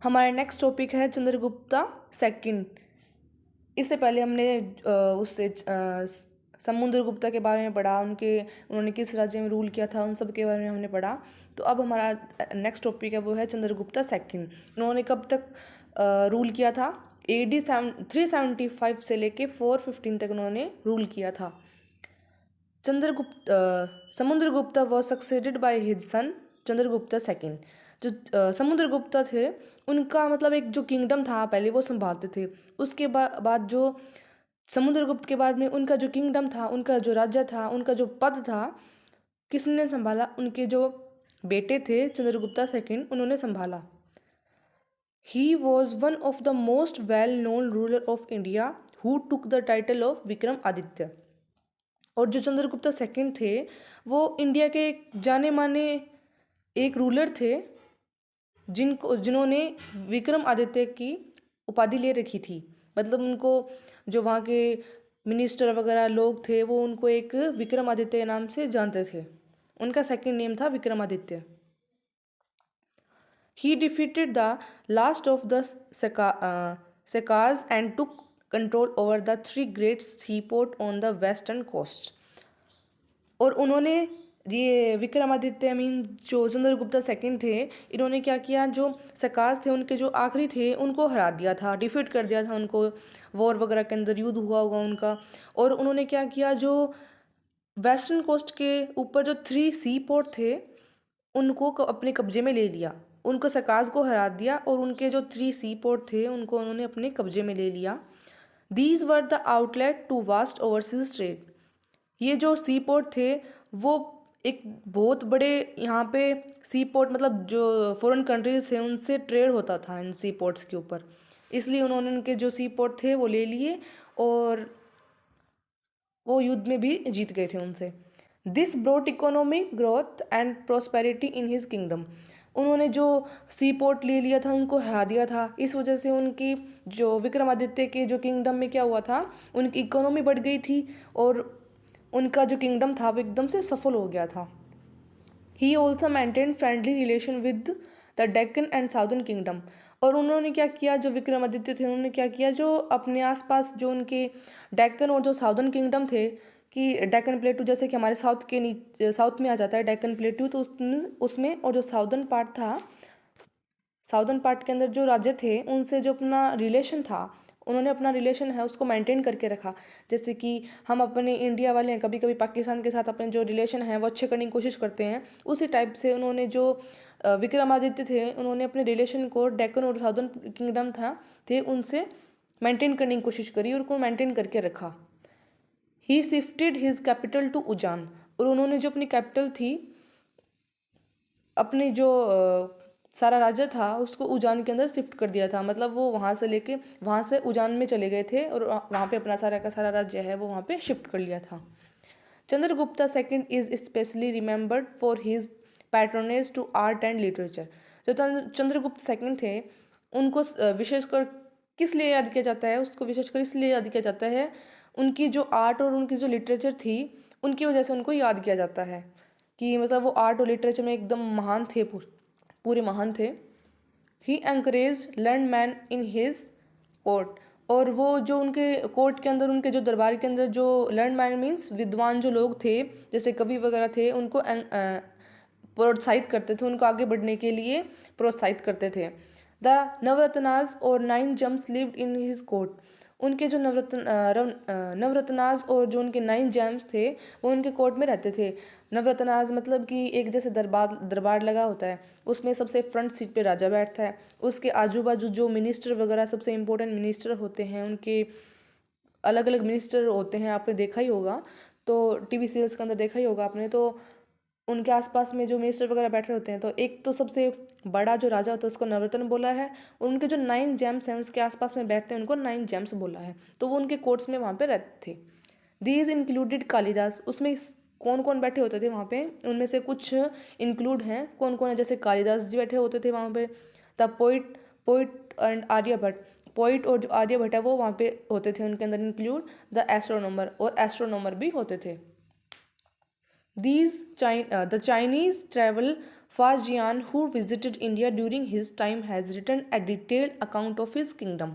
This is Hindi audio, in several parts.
हमारा नेक्स्ट टॉपिक है चंद्रगुप्ता सेकंड। इससे पहले हमने समुद्रगुप्ता के बारे में पढ़ा, उन्होंने किस राज्य में रूल किया था, उन सब के बारे में हमने पढ़ा। तो अब हमारा नेक्स्ट टॉपिक है वो है चंद्रगुप्ता सेकंड। उन्होंने कब तक रूल किया था? AD 375 से लेके 415 तक उन्होंने रूल किया था। Samudragupta was succeeded by his son Chandragupta second. जो समुद्रगुप्ता थे उनका मतलब एक जो किंगडम था पहले वो संभालते थे। उसके बाद जो समुद्रगुप्त के बाद में उनका जो किंगडम था, उनका जो राज्य था, उनका जो पद था, किसने संभाला? उनके जो बेटे थे चंद्रगुप्ता सेकंड, उन्होंने संभाला। He was one of the most well known ruler of India who took the title of Vikramaditya. और जो चंद्रगुप्ता सेकंड थे वो इंडिया के जाने माने एक रूलर थे जिन्होंने विक्रमादित्य की उपाधि ले रखी थी। मतलब उनको जो वहाँ के मिनिस्टर वगैरह लोग थे वो उनको एक विक्रमादित्य नाम से जानते थे। उनका सेकंड नेम था Vikramaditya. He defeated the last of the Sakas and took control over the three great seaport on the western coast. और उन्होंने ये विक्रमादित्य मीन जो चंद्रगुप्ता सेकंड थे, इन्होंने क्या किया? जो सकास थे उनके जो आखिरी थे उनको हरा दिया था, डिफीट कर दिया था उनको। वॉर वगैरह के अंदर युद्ध हुआ होगा उनका। और उन्होंने क्या किया? जो वेस्टर्न कोस्ट के ऊपर जो 3 सी पोर्ट थे उनको अपने कब्जे में ले लिया। उनको सकास को हरा दिया और उनके जो 3 सी पोर्ट थे उनको उन्होंने अपने कब्जे में ले लिया। These were the outlet to vast overseas trade. ये जो सी पोर्ट थे वो एक बहुत बड़े यहाँ पे सी पोर्ट, मतलब जो फॉरेन कंट्रीज थे उनसे ट्रेड होता था इन सी पोर्ट्स के ऊपर, इसलिए उन्होंने उनके जो सी पोर्ट थे वो ले लिए और वो युद्ध में भी जीत गए थे उनसे। This brought economic growth and prosperity in his kingdom. उन्होंने जो सी पोर्ट ले लिया था, उनको हरा दिया था, इस वजह से उनकी जो विक्रमादित्य के जो किंगडम में क्या हुआ था, उनकी इकोनॉमी बढ़ गई थी और उनका जो किंगडम था वो एकदम से सफल हो गया था। He also maintain friendly relation with the Deccan and southern kingdom. और उन्होंने क्या किया? जो विक्रमादित्य थे उन्होंने क्या किया? जो अपने आसपास जो उनके डेक्कन और जो साउदर्न किंगडम थे, कि डेक्कन प्लेटू जैसे कि हमारे साउथ में आ जाता है डेक्कन प्लेटू, तो उसमें और जो साउदर्न पार्ट था, साउदर्न पार्ट के अंदर जो राज्य थे उनसे जो अपना रिलेशन था, उन्होंने अपना रिलेशन है उसको मेंटेन करके रखा। जैसे कि हम अपने इंडिया वाले हैं, कभी कभी पाकिस्तान के साथ अपने जो रिलेशन है वो अच्छे करने की कोशिश करते हैं, उसी टाइप से उन्होंने जो विक्रमादित्य थे उन्होंने अपने रिलेशन को डेक्कन और साउदर्न किंगडम थे उनसे मेंटेन करने की कोशिश करी और उनको मेंटेन करके रखा। He shifted his capital to Ujjain. और उन्होंने जो अपनी कैपिटल थी, अपने जो सारा राज्य था उसको उजान के अंदर शिफ्ट कर दिया था। मतलब वो वहाँ से उजान में चले गए थे और वहाँ पे अपना सारा का सारा राज्य है वो वहाँ पे शिफ्ट कर लिया था। Chandragupta second is specially remembered for his patronage to art and literature. जो चंद्रगुप्त सेकंड थे उनको विशेषकर किस लिए याद किया जाता है? उसको विशेषकर इसलिए याद किया जाता है, उनकी जो आर्ट और उनकी जो लिटरेचर थी उनकी वजह से उनको याद किया जाता है कि मतलब वो आर्ट और लिटरेचर में एकदम महान थे, पूरे महान थे। He encouraged learned men in his court. और वो जो उनके कोर्ट के अंदर, उनके जो दरबार के अंदर जो लर्न मैन मीन्स विद्वान जो लोग थे, जैसे कवि वगैरह थे, उनको प्रोत्साहित करते थे, उनको आगे बढ़ने के लिए प्रोत्साहित करते थे। द नवरत्नाज और 9 James lived in his court. उनके जो नवरत्नाज और जो उनके 9 जेम्स थे वो उनके कोर्ट में रहते थे। नवरत्नाज मतलब कि एक जैसे दरबार लगा होता है, उसमें सबसे फ्रंट सीट पे राजा बैठता है, उसके आजू बाजू जो मिनिस्टर वगैरह सबसे इम्पोर्टेंट मिनिस्टर होते हैं, उनके अलग अलग मिनिस्टर होते हैं, आपने देखा ही होगा, तो टीवी सीरियल्स के अंदर देखा ही होगा आपने। तो उनके आसपास में जो मिनिस्टर वगैरह बैठे होते हैं, तो एक तो सबसे बड़ा जो राजा होता है उसको नवरत्न बोला है, और उनके जो 9 जेम्स हैं उसके आसपास में बैठते हैं उनको 9 जेम्स बोला है। तो वो उनके कोर्ट्स में वहाँ पे रहते थे। These included Kalidas. उसमें कौन कौन बैठे होते थे वहाँ पे? उनमें से कुछ इंक्लूड हैं, कौन कौन है? जैसे कालिदास जी बैठे होते थे वहाँ पे, the poet and Aryabhatta. Poet और जो आर्यभट्ट है वो वहाँ पे होते थे उनके अंदर इंक्लूड। द एस्ट्रोनॉमर, और एस्ट्रोनॉमर भी होते थे। The Chinese travel Fajian, who visited India during his time, has written a detailed account of his kingdom.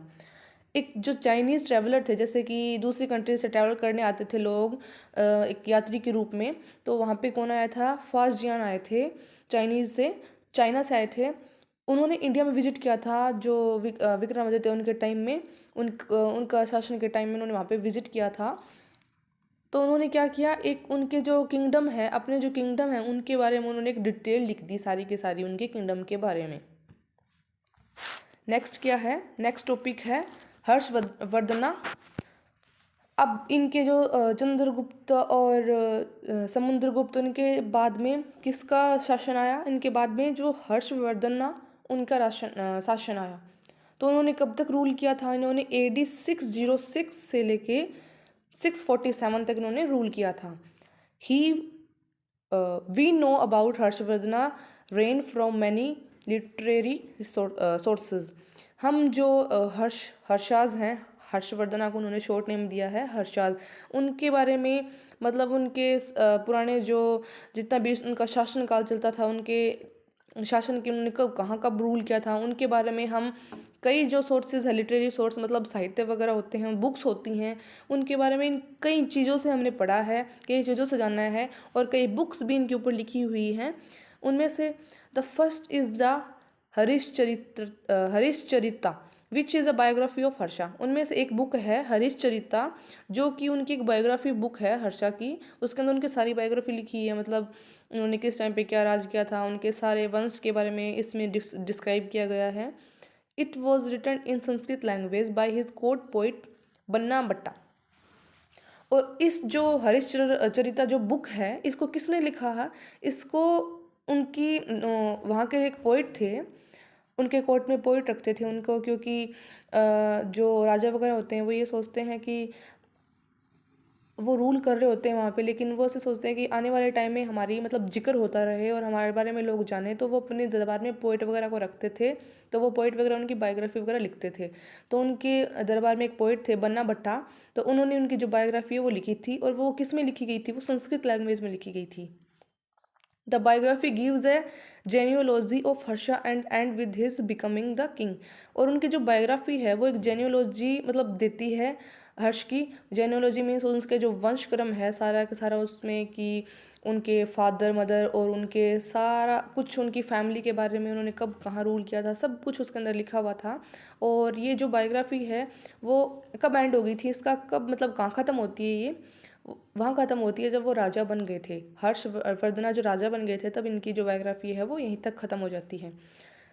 एक जो चाइनीज़ ट्रैवलर थे, जैसे कि दूसरी कंट्री से ट्रैवल करने आते थे लोग एक यात्री के रूप में, तो वहाँ पे कौन आया था? फाजियान आए थे, चाइना से आए थे। उन्होंने इंडिया में विजिट किया था, जो विक्रमादित्य उनके टाइम में, उनका शासन के टाइम में उन्होंने वहाँ पे विजिट किया था। तो उन्होंने क्या किया, एक उनके जो किंगडम है, अपने जो किंगडम है उनके बारे में उन्होंने एक डिटेल लिख दी, सारी की सारी उनके किंगडम के बारे में। नेक्स्ट क्या है? नेक्स्ट टॉपिक है हर्षवर्धना। अब इनके जो चंद्रगुप्त और समुद्रगुप्त, उनके बाद में किसका शासन आया? इनके बाद में जो हर्षवर्धना, उनका शासन आया। तो उन्होंने कब तक रूल किया था? इन्होंने AD 606 से लेके 647 तक इन्होंने रूल किया था। We know about Harshavardhana reign from many literary sources. हम जो हर्षाज हैं, हर्षवर्धना को उन्होंने शॉर्ट नेम दिया है हर्षाज, उनके बारे में, मतलब उनके पुराने जो जितना भी उनका शासन काल चलता था, उनके शासन के उन्होंने कब रूल किया था, उनके बारे में हम कई जो सोर्सेज है, लिटरेरी सोर्स मतलब साहित्य वगैरह होते हैं, बुक्स होती हैं, उनके बारे में इन कई चीज़ों से हमने पढ़ा है, कई चीज़ों से जाना है, और कई बुक्स भी इनके ऊपर लिखी हुई हैं। उनमें से the first is the Harshacharita which is a biography of Harsha. उनमें से एक बुक है हरिश्चरिता, जो कि उनकी एक बायोग्राफी बुक है हर्षा की। उसके अंदर उनकी सारी बायोग्राफी लिखी है, मतलब उन्होंने किस टाइम पे क्या राज किया था, उनके सारे वंश के बारे में इसमें डिस्क्राइब किया गया है। It was written in Sanskrit language by his court poet Bana Bhatta. और इस जो हरिश्चरिता जो बुक है, इसको किसने लिखा है? इसको उनकी वहाँ के एक पोइट थे, उनके कोर्ट में पोइट रखते थे उनको, क्योंकि जो राजा वगैरह होते हैं वो ये सोचते हैं कि वो रूल कर रहे होते हैं वहाँ पे, लेकिन वो ऐसे सोचते हैं कि आने वाले टाइम में हमारी मतलब जिक्र होता रहे और हमारे बारे में लोग जाने, तो वो अपने दरबार में पोइट वगैरह को रखते थे। तो वो पोइट वगैरह उनकी बायोग्राफी वगैरह लिखते थे। तो उनके दरबार में एक पोइट थे बन्ना भट्टा, तो उन्होंने उनकी जो बायोग्राफी है वो लिखी थी, और वो किस में लिखी गई थी? वो संस्कृत लैंग्वेज में लिखी गई थी। The biography gives a genealogy of Harsha and with his becoming the king. और उनकी जो बायोग्राफी है वो एक जेन्योलॉजी मतलब देती है हर्ष की। जेन्योलॉजी मीन्स उनके जो वंशक्रम है सारा का सारा, उसमें कि उनके फादर मदर और उनके सारा कुछ, उनकी फैमिली के बारे में, उन्होंने कब कहाँ रूल किया था, सब कुछ उसके अंदर लिखा हुआ था। और ये जो बायोग्राफी है वो कब एंड हो गई थी, इसका कब मतलब कहाँ ख़त्म होती है? ये वहाँ ख़त्म होती है जब वो राजा बन गए थे। हर्षवर्धना जो राजा बन गए थे, तब इनकी जो बायोग्राफी है वो यहीं तक ख़त्म हो जाती है।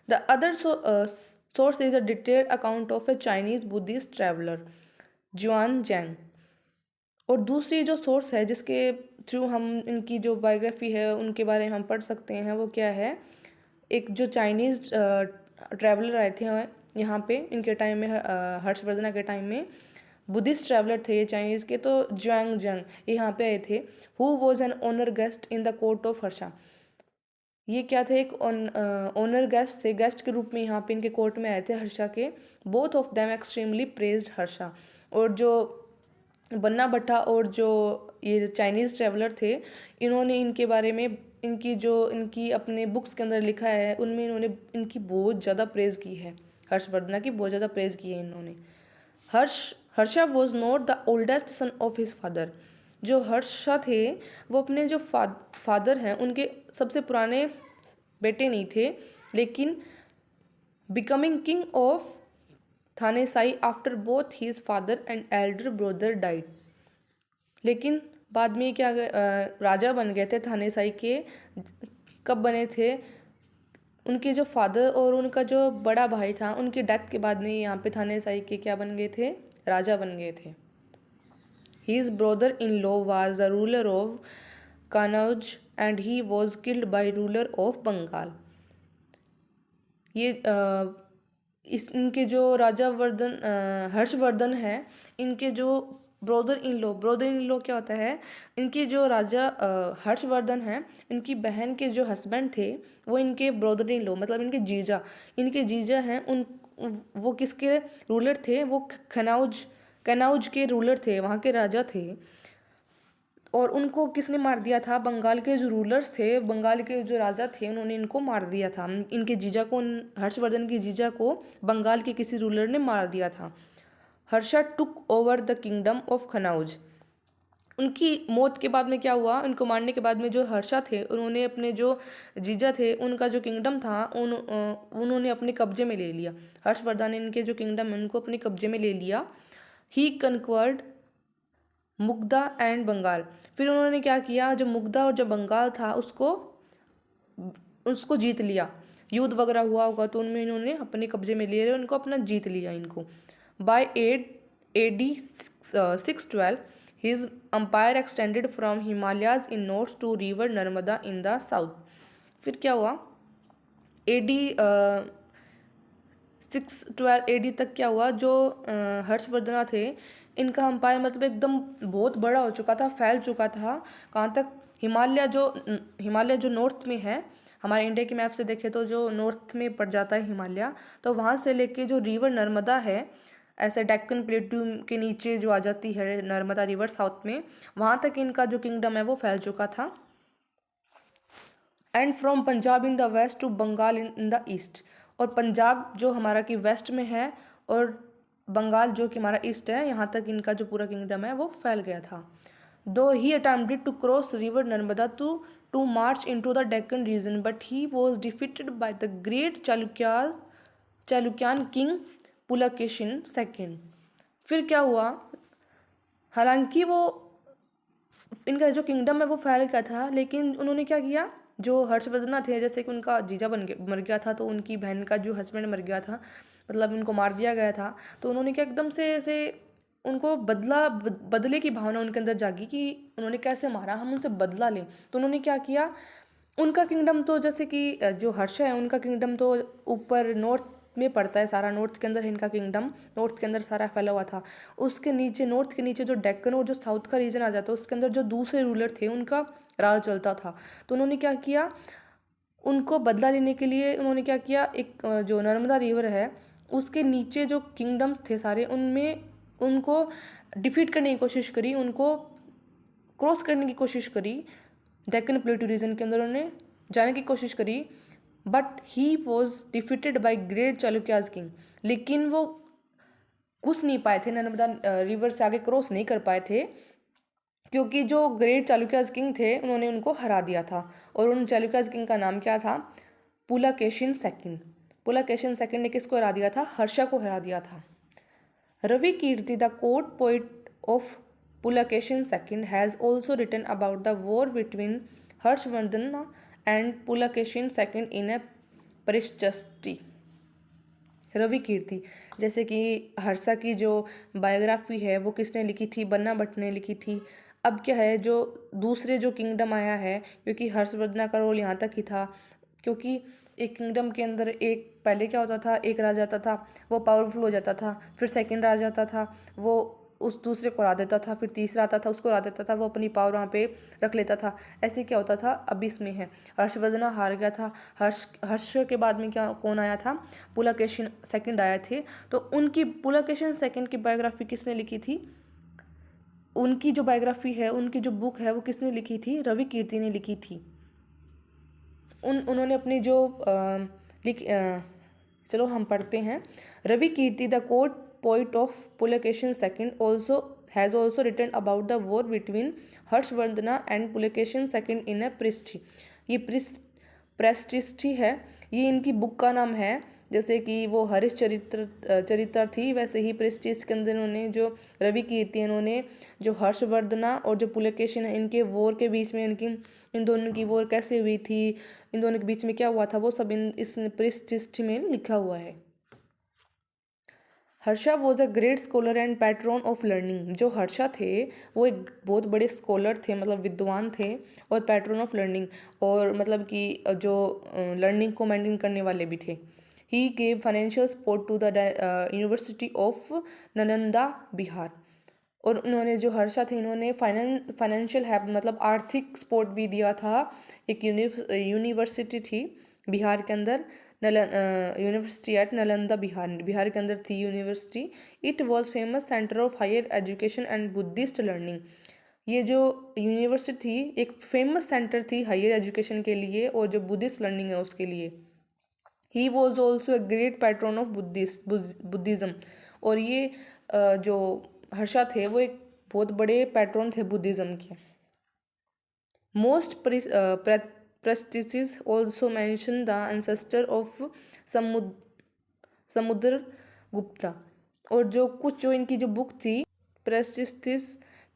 The other source is a detailed account of A Chinese Buddhist traveller जुआन जैंग। और दूसरी जो सोर्स है जिसके थ्रू हम इनकी जो बायोग्राफी है उनके बारे में हम पढ़ सकते हैं, वो क्या है? एक जो चाइनीज़ ट्रैवलर आए थे यहाँ पे इनके टाइम में, हर्षवर्धना के टाइम में बुद्धिस्ट ट्रैवलर थे ये चाइनीज़ के, तो जुआंग जंग ये यहाँ पे आए थे। Who was an honour guest in the court of Harsha. ये क्या थे? एक ऑनर गेस्ट थे, गेस्ट के रूप में यहाँ पे इनके कोर्ट में आए थे हर्षा के। Both of them extremely praised Harsha. और जो बन्ना भट्टा और जो ये चाइनीज़ ट्रैवलर थे, इन्होंने इनके बारे में इनकी अपने बुक्स के अंदर लिखा है, उनमें इन्होंने इनकी बहुत ज़्यादा प्रेज़ की है, हर्षवर्धना की बहुत ज़्यादा प्रेज़ की है इन्होंने। Harsha was not the oldest son of his father. जो हर्षा थे वो अपने जो फादर हैं उनके सबसे पुराने बेटे नहीं थे, लेकिन becoming king of Thanesar after both his father and elder brother died. लेकिन बाद में क्या राजा बन गए थे थानेसाई के। कब बने थे? उनके जो फादर और उनका जो बड़ा भाई था, उनकी डेथ के बाद में यहाँ पे थानेसाई के क्या बन गए थे? राजा बन गए थे। His brother in law was the ruler of Kannauj and he was killed by ruler of Bengal. ये इनके जो हर्षवर्धन है, इनके जो ब्रदर इन लॉ क्या होता है? इनके जो राजा हर्षवर्धन हैं, इनकी बहन के जो हस्बैंड थे वो इनके ब्रदर इन लॉ मतलब इनके जीजा हैं। वो किसके रूलर थे? वो कनौज के रूलर थे, वहाँ के राजा थे। और उनको किसने मार दिया था? बंगाल के जो रूलर्स थे, बंगाल के जो राजा थे, उन्होंने इनको मार दिया था। इनके जीजा को, हर्षवर्धन की जीजा को बंगाल के किसी रूलर ने मार दिया था। Harsha took over the kingdom of Kannauj. उनकी मौत के बाद में क्या हुआ? उनको मारने के बाद में जो हर्षा थे, उन्होंने अपने जो जीजा थे उनका जो किंगडम था उन्होंने अपने कब्जे में ले लिया। हर्षवर्धन ने इनके जो किंगडम है उनको अपने कब्जे में ले लिया। ही कन्क्वर्ड मुग्धा एंड बंगाल। फिर उन्होंने क्या किया? जो मुग्धा और जो बंगाल था उसको उसको जीत लिया। युद्ध वगैरह हुआ होगा तो उनमें इन्होंने अपने कब्जे में ले लिया, उनको अपना जीत लिया इनको। By AD 612 his empire extended from Himalayas in north to river Narmada in the south। फिर क्या हुआ? AD 612 AD तक क्या हुआ? जो हर्षवर्धन थे, इनका अंपायर मतलब एकदम बहुत बड़ा हो चुका था, फैल चुका था। कहाँ तक? हिमालय जो नॉर्थ में है, हमारे इंडिया के मैप से देखें तो जो नॉर्थ में पड़ जाता है हिमालय, तो वहाँ से लेके जो रिवर नर्मदा है, ऐसे डेक्कन प्लेट्यू के नीचे जो आ जाती है नर्मदा रिवर साउथ में, वहाँ तक इनका जो किंगडम है वो फैल चुका था। And from Punjab in the west to Bengal in the east. और पंजाब जो हमारा की वेस्ट में है और बंगाल जो कि हमारा ईस्ट है, यहाँ तक इनका जो पूरा किंगडम है वो फैल गया था। दो he attempted to cross river Narmada to march into the Deccan region, but he was defeated by the great Chalukyan king Pulakeshin second. फिर क्या हुआ? हालांकि वो इनका जो किंगडम है वो फैल गया था, लेकिन उन्होंने क्या किया? जो हर्षवर्धन थे, जैसे कि उनका जीजा मर गया था, तो उनकी बहन का जो हस्बैंड मर गया था, मतलब उनको मार दिया गया था, तो उन्होंने क्या एकदम से ऐसे उनको बदले की भावना उनके अंदर जागी कि उन्होंने कैसे मारा, हम उनसे बदला लें। तो उन्होंने क्या किया? उनका किंगडम तो जैसे कि जो हर्षा है उनका किंगडम तो ऊपर नॉर्थ में पड़ता है, सारा नॉर्थ के अंदर है इनका किंगडम, नॉर्थ के अंदर सारा फैला हुआ था। उसके नीचे, नॉर्थ के नीचे जो डेक्कन और जो साउथ का रीजन आ जाता है, उसके अंदर जो दूसरे रूलर थे उनका राज चलता था। तो उन्होंने क्या किया? उनको बदला लेने के लिए उन्होंने क्या किया? एक जो नर्मदा रिवर है उसके नीचे जो किंगडम्स थे सारे, उनमें उनको डिफीट करने की कोशिश करी, उनको क्रॉस करने की कोशिश करी, डेक्कन प्लेटू रीजन के अंदर उन्होंने जाने की कोशिश करी। But he was defeated by great Chalukyas king. लेकिन वो घुस नहीं पाए थे, नर्मदा रिवर से आगे क्रॉस नहीं कर पाए थे, क्योंकि जो ग्रेट चालुक्याज किंग थे उन्होंने उनको हरा दिया था। और उन चालुक्याज किंग का नाम क्या था? पुलकेशिन सेकंड। पुलकेशिन सेकंड ने किसको हरा दिया था? हर्षा को हरा दिया था। Ravi Kirti, the court poet of Pulakeshin second, has also written about the war between Harshavardhan and Pulakeshin second in a Prashasti. Ravi Kirti, जैसे कि हर्षा की जो बायोग्राफी है वो किसने लिखी थी? बन्ना भट्ट ने लिखी थी। अब क्या है, जो दूसरे जो किंगडम आया है, क्योंकि हर्षवर्धन का रोल यहाँ तक ही था, क्योंकि एक किंगडम के अंदर एक पहले क्या होता था, एक राजा आता था वो पावरफुल हो जाता था, फिर सेकंड राजा आता था वो उस दूसरे को हरा देता था, फिर तीसरा आता था उसको हरा देता था, वो अपनी पावर वहाँ पे रख लेता था। ऐसे क्या होता था? अब इसमें है हर्षवर्धन हार गया था। हर्ष के बाद में क्या कौन आया था? पुलकेशिन सेकंड आए थे। तो उनकी पुलकेशिन सेकंड की बायोग्राफी किसने लिखी थी? उनकी जो बायोग्राफी है, उनकी जो बुक है वो किसने लिखी थी? रवि कीर्ति ने लिखी थी। उन्होंने अपनी जो चलो हम पढ़ते हैं। Ravi Kirti, the court poet of Pulakeshin second, also has also written about the war between Harshavardhana and Pulakeshin second in a Prashasti. ये प्रेस्टिष्ठि है, ये इनकी बुक का नाम है। जैसे कि वो हरीश चरित्र थी, वैसे ही प्रेस्टिज के अंदर इन्होंने जो रवि कीर्ति, इन्होंने जो हर्षवर्धना और जो पुलकेशिन है, इनके वॉर के बीच में इन दोनों की वॉर कैसे हुई थी, इन दोनों के बीच में क्या हुआ था, वो सब इस प्रेस्टिज में लिखा हुआ है। Harsha was a great scholar and patron of learning. जो हर्षा थे वो एक बहुत बड़े स्कॉलर थे, मतलब विद्वान थे, और पैट्रॉन ऑफ लर्निंग, और मतलब कि जो लर्निंग को मेंटेन करने वाले भी थे। He gave financial support to the university of Nalanda Bihar. और उन्होंने जो हर्षा थे, इन्होंने फाइनेंशियल हेल्प मतलब आर्थिक सपोर्ट भी दिया था। एक यूनिवर्सिटी थी बिहार के अंदर, यूनिवर्सिटी एट नालंदा बिहार के अंदर थी university. It was famous centre of higher education and Buddhist learning. ये जो यूनिवर्सिटी थी एक फेमस सेंटर थी हायर एजुकेशन के लिए और जो बुद्धिस्ट लर्निंग है उसके लिए। He was also a great patron of Buddhism. और ये जो हर्षा थे वो एक बहुत बड़े पैट्रन थे बुद्धिज़्म के। Most prestigious also mention the ancestor of समुद्र गुप्ता। और जो कुछ जो इनकी जो बुक थी प्रेस्टिस,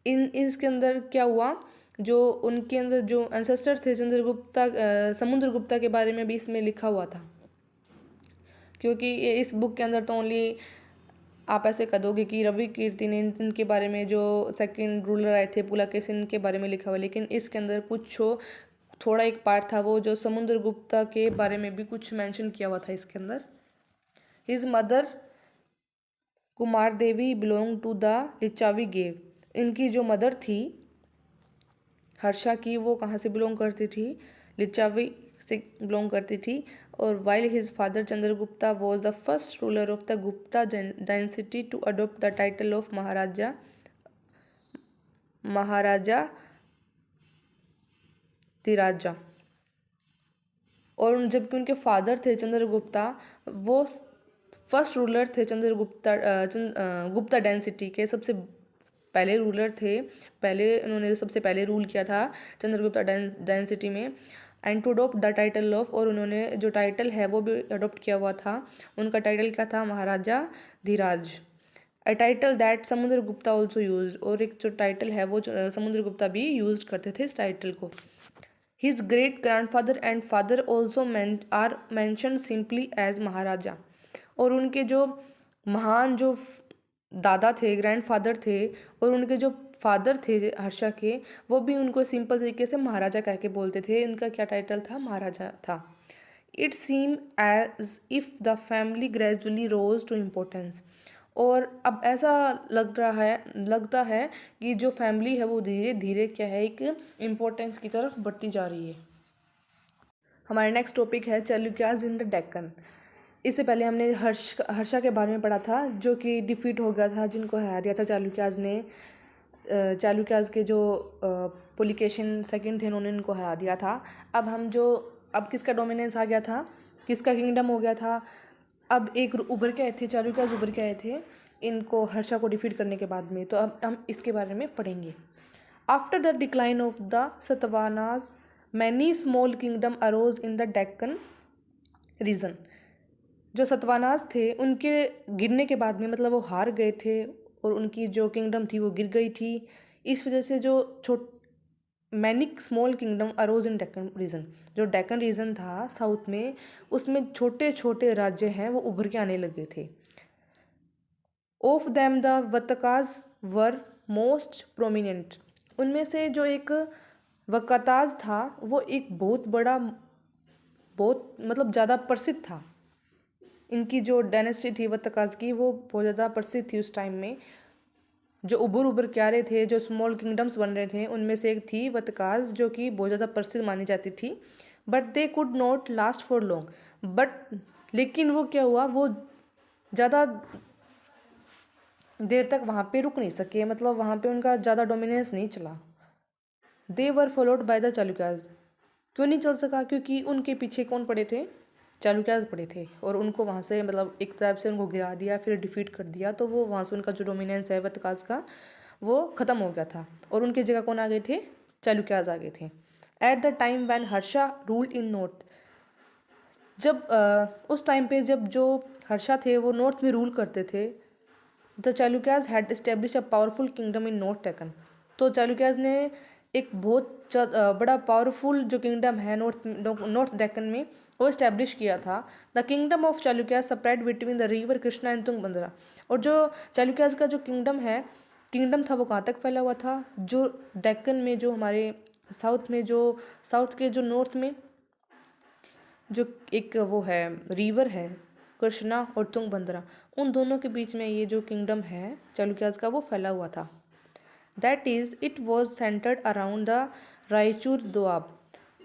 इसके अंदर क्या हुआ, जो उनके अंदर जो एंसेस्टर थे समुद्र गुप्ता के बारे में भी इसमें लिखा हुआ था। क्योंकि इस बुक के अंदर तो ओनली आप ऐसे कह दोगे कि रवि कीर्ति ने इनके बारे में जो सेकंड रूलर आए थे पुलकेशिन के बारे में लिखा हुआ, लेकिन इसके अंदर कुछ थोड़ा एक पार्ट था वो जो समुद्र गुप्ता के बारे में भी कुछ मेंशन किया हुआ था इसके अंदर। His mother Kumara Devi belong to the Lichchhavi गेव। इनकी जो मदर थी हर्षा की वो कहाँ से बिलोंग करती थी, लिचावी से बिलोंग करती थी। और while his father Chandragupta was the first ruler of the Gupta dynasty to adopt the title of Maharaja Dhiraja. और जबकि उनके फादर थे चंद्रगुप्ता वो फर्स्ट रूलर थे गुप्ता डायनेस्टी के सबसे पहले रूलर थे। उन्होंने सबसे पहले रूल किया था चंद्रगुप्ता डायनेस्टी में। And to adopt the title of, और उन्होंने जो टाइटल है वो भी अडोप्ट किया हुआ था। उनका टाइटल क्या था, महाराजा धीराज। अ टाइटल दैट समुद्र गुप्ता ऑल्सो यूज, और एक जो टाइटल है वो समुद्र गुप्ता भी यूज करते थे इस टाइटल को। His great grandfather and father also are mention simply as maharaja. और उनके जो महान जो दादा थे, ग्रैंडफादर थे, और उनके जो फादर थे हर्षा के, वो भी उनको सिंपल तरीके से महाराजा कह के बोलते थे। उनका क्या टाइटल था, महाराजा था। It seem as if the family gradually rose to importance. और अब ऐसा लगता है कि जो फैमिली है वो धीरे धीरे क्या है, एक इम्पोर्टेंस की तरफ बढ़ती जा रही है। हमारा नेक्स्ट टॉपिक है चालुक्याज इन द डेक्कन। इससे पहले हमने हर्षा के बारे में पढ़ा था जो कि डिफीट हो गया था, जिनको हरा दिया था चालुक्याज ने। चालुक्याज के जो पुलिकेशिन सेकंड थे उन्होंने इनको हरा दिया था। अब किसका डोमिनेंस आ गया था, किसका किंगडम हो गया था। अब एक उभर के आए थे, चालुक्याज उभर के आए थे इनको हर्षा को डिफीट करने के बाद में। तो अब हम इसके बारे में पढ़ेंगे। After the decline of the Satavahanas many small kingdom arose in the Deccan region. जो सतवानास थे उनके गिरने के बाद में, मतलब वो हार गए थे और उनकी जो किंगडम थी वो गिर गई थी। इस वजह से जो मैनी स्मॉल किंगडम अरोज इन डेक्कन रीजन, जो डेक्कन रीजन था साउथ में, उसमें छोटे छोटे राज्य हैं वो उभर के आने लगे थे। Of them the Vakatakas were most prominent. उनमें से जो एक वकाताज था वो एक बहुत मतलब ज़्यादा प्रसिद्ध था। इनकी जो डायनेस्टी थी वतकाज की वो बहुत ज़्यादा प्रसिद्ध थी उस टाइम में। जो उभर के आ रहे थे, जो स्मॉल किंगडम्स बन रहे थे, उनमें से एक थी वतकाज जो कि बहुत ज़्यादा प्रसिद्ध मानी जाती थी। But they could not last for long. लेकिन वो क्या हुआ, वो ज़्यादा देर तक वहाँ पे रुक नहीं सके, मतलब वहाँ पे उनका ज़्यादा डोमिनेंस नहीं चला। They were followed by the Chalukyas. क्यों नहीं चल सका, क्योंकि उनके पीछे कौन पड़े थे, चालुक्याज पड़े थे। और उनको वहाँ से मतलब एक टाइप से उनको गिरा दिया, फिर डिफीट कर दिया। तो वो वहाँ से उनका जो डोमिनेंस है वतकाज का वो ख़त्म हो गया था और उनकी जगह कौन आ गए थे, चालुक्याज आ गए थे। At the time when Harsha ruled in north. जब उस टाइम पे जब जो हर्षा थे वो नॉर्थ में रूल करते थे, the Chalukyas had establish a powerful kingdom in north Deccan. तो चालुक्याज ने एक बहुत बड़ा पावरफुल जो किंगडम है नॉर्थ डेक्कन में वो इस्टेब्लिश किया था। The kingdom of Chalukyas spread between the river Krishna and Tungabhadra. और जो चालुक्याज का जो किंगडम था वो कहाँ तक फैला हुआ था, जो डेक्कन में, जो हमारे साउथ के जो नॉर्थ में जो एक वो है रिवर है कृष्णा और तुंगभद्रा, उन दोनों के बीच में ये जो किंगडम है चालुक्याज का वो फैला हुआ था। That is it was centred around the Raichur Doab.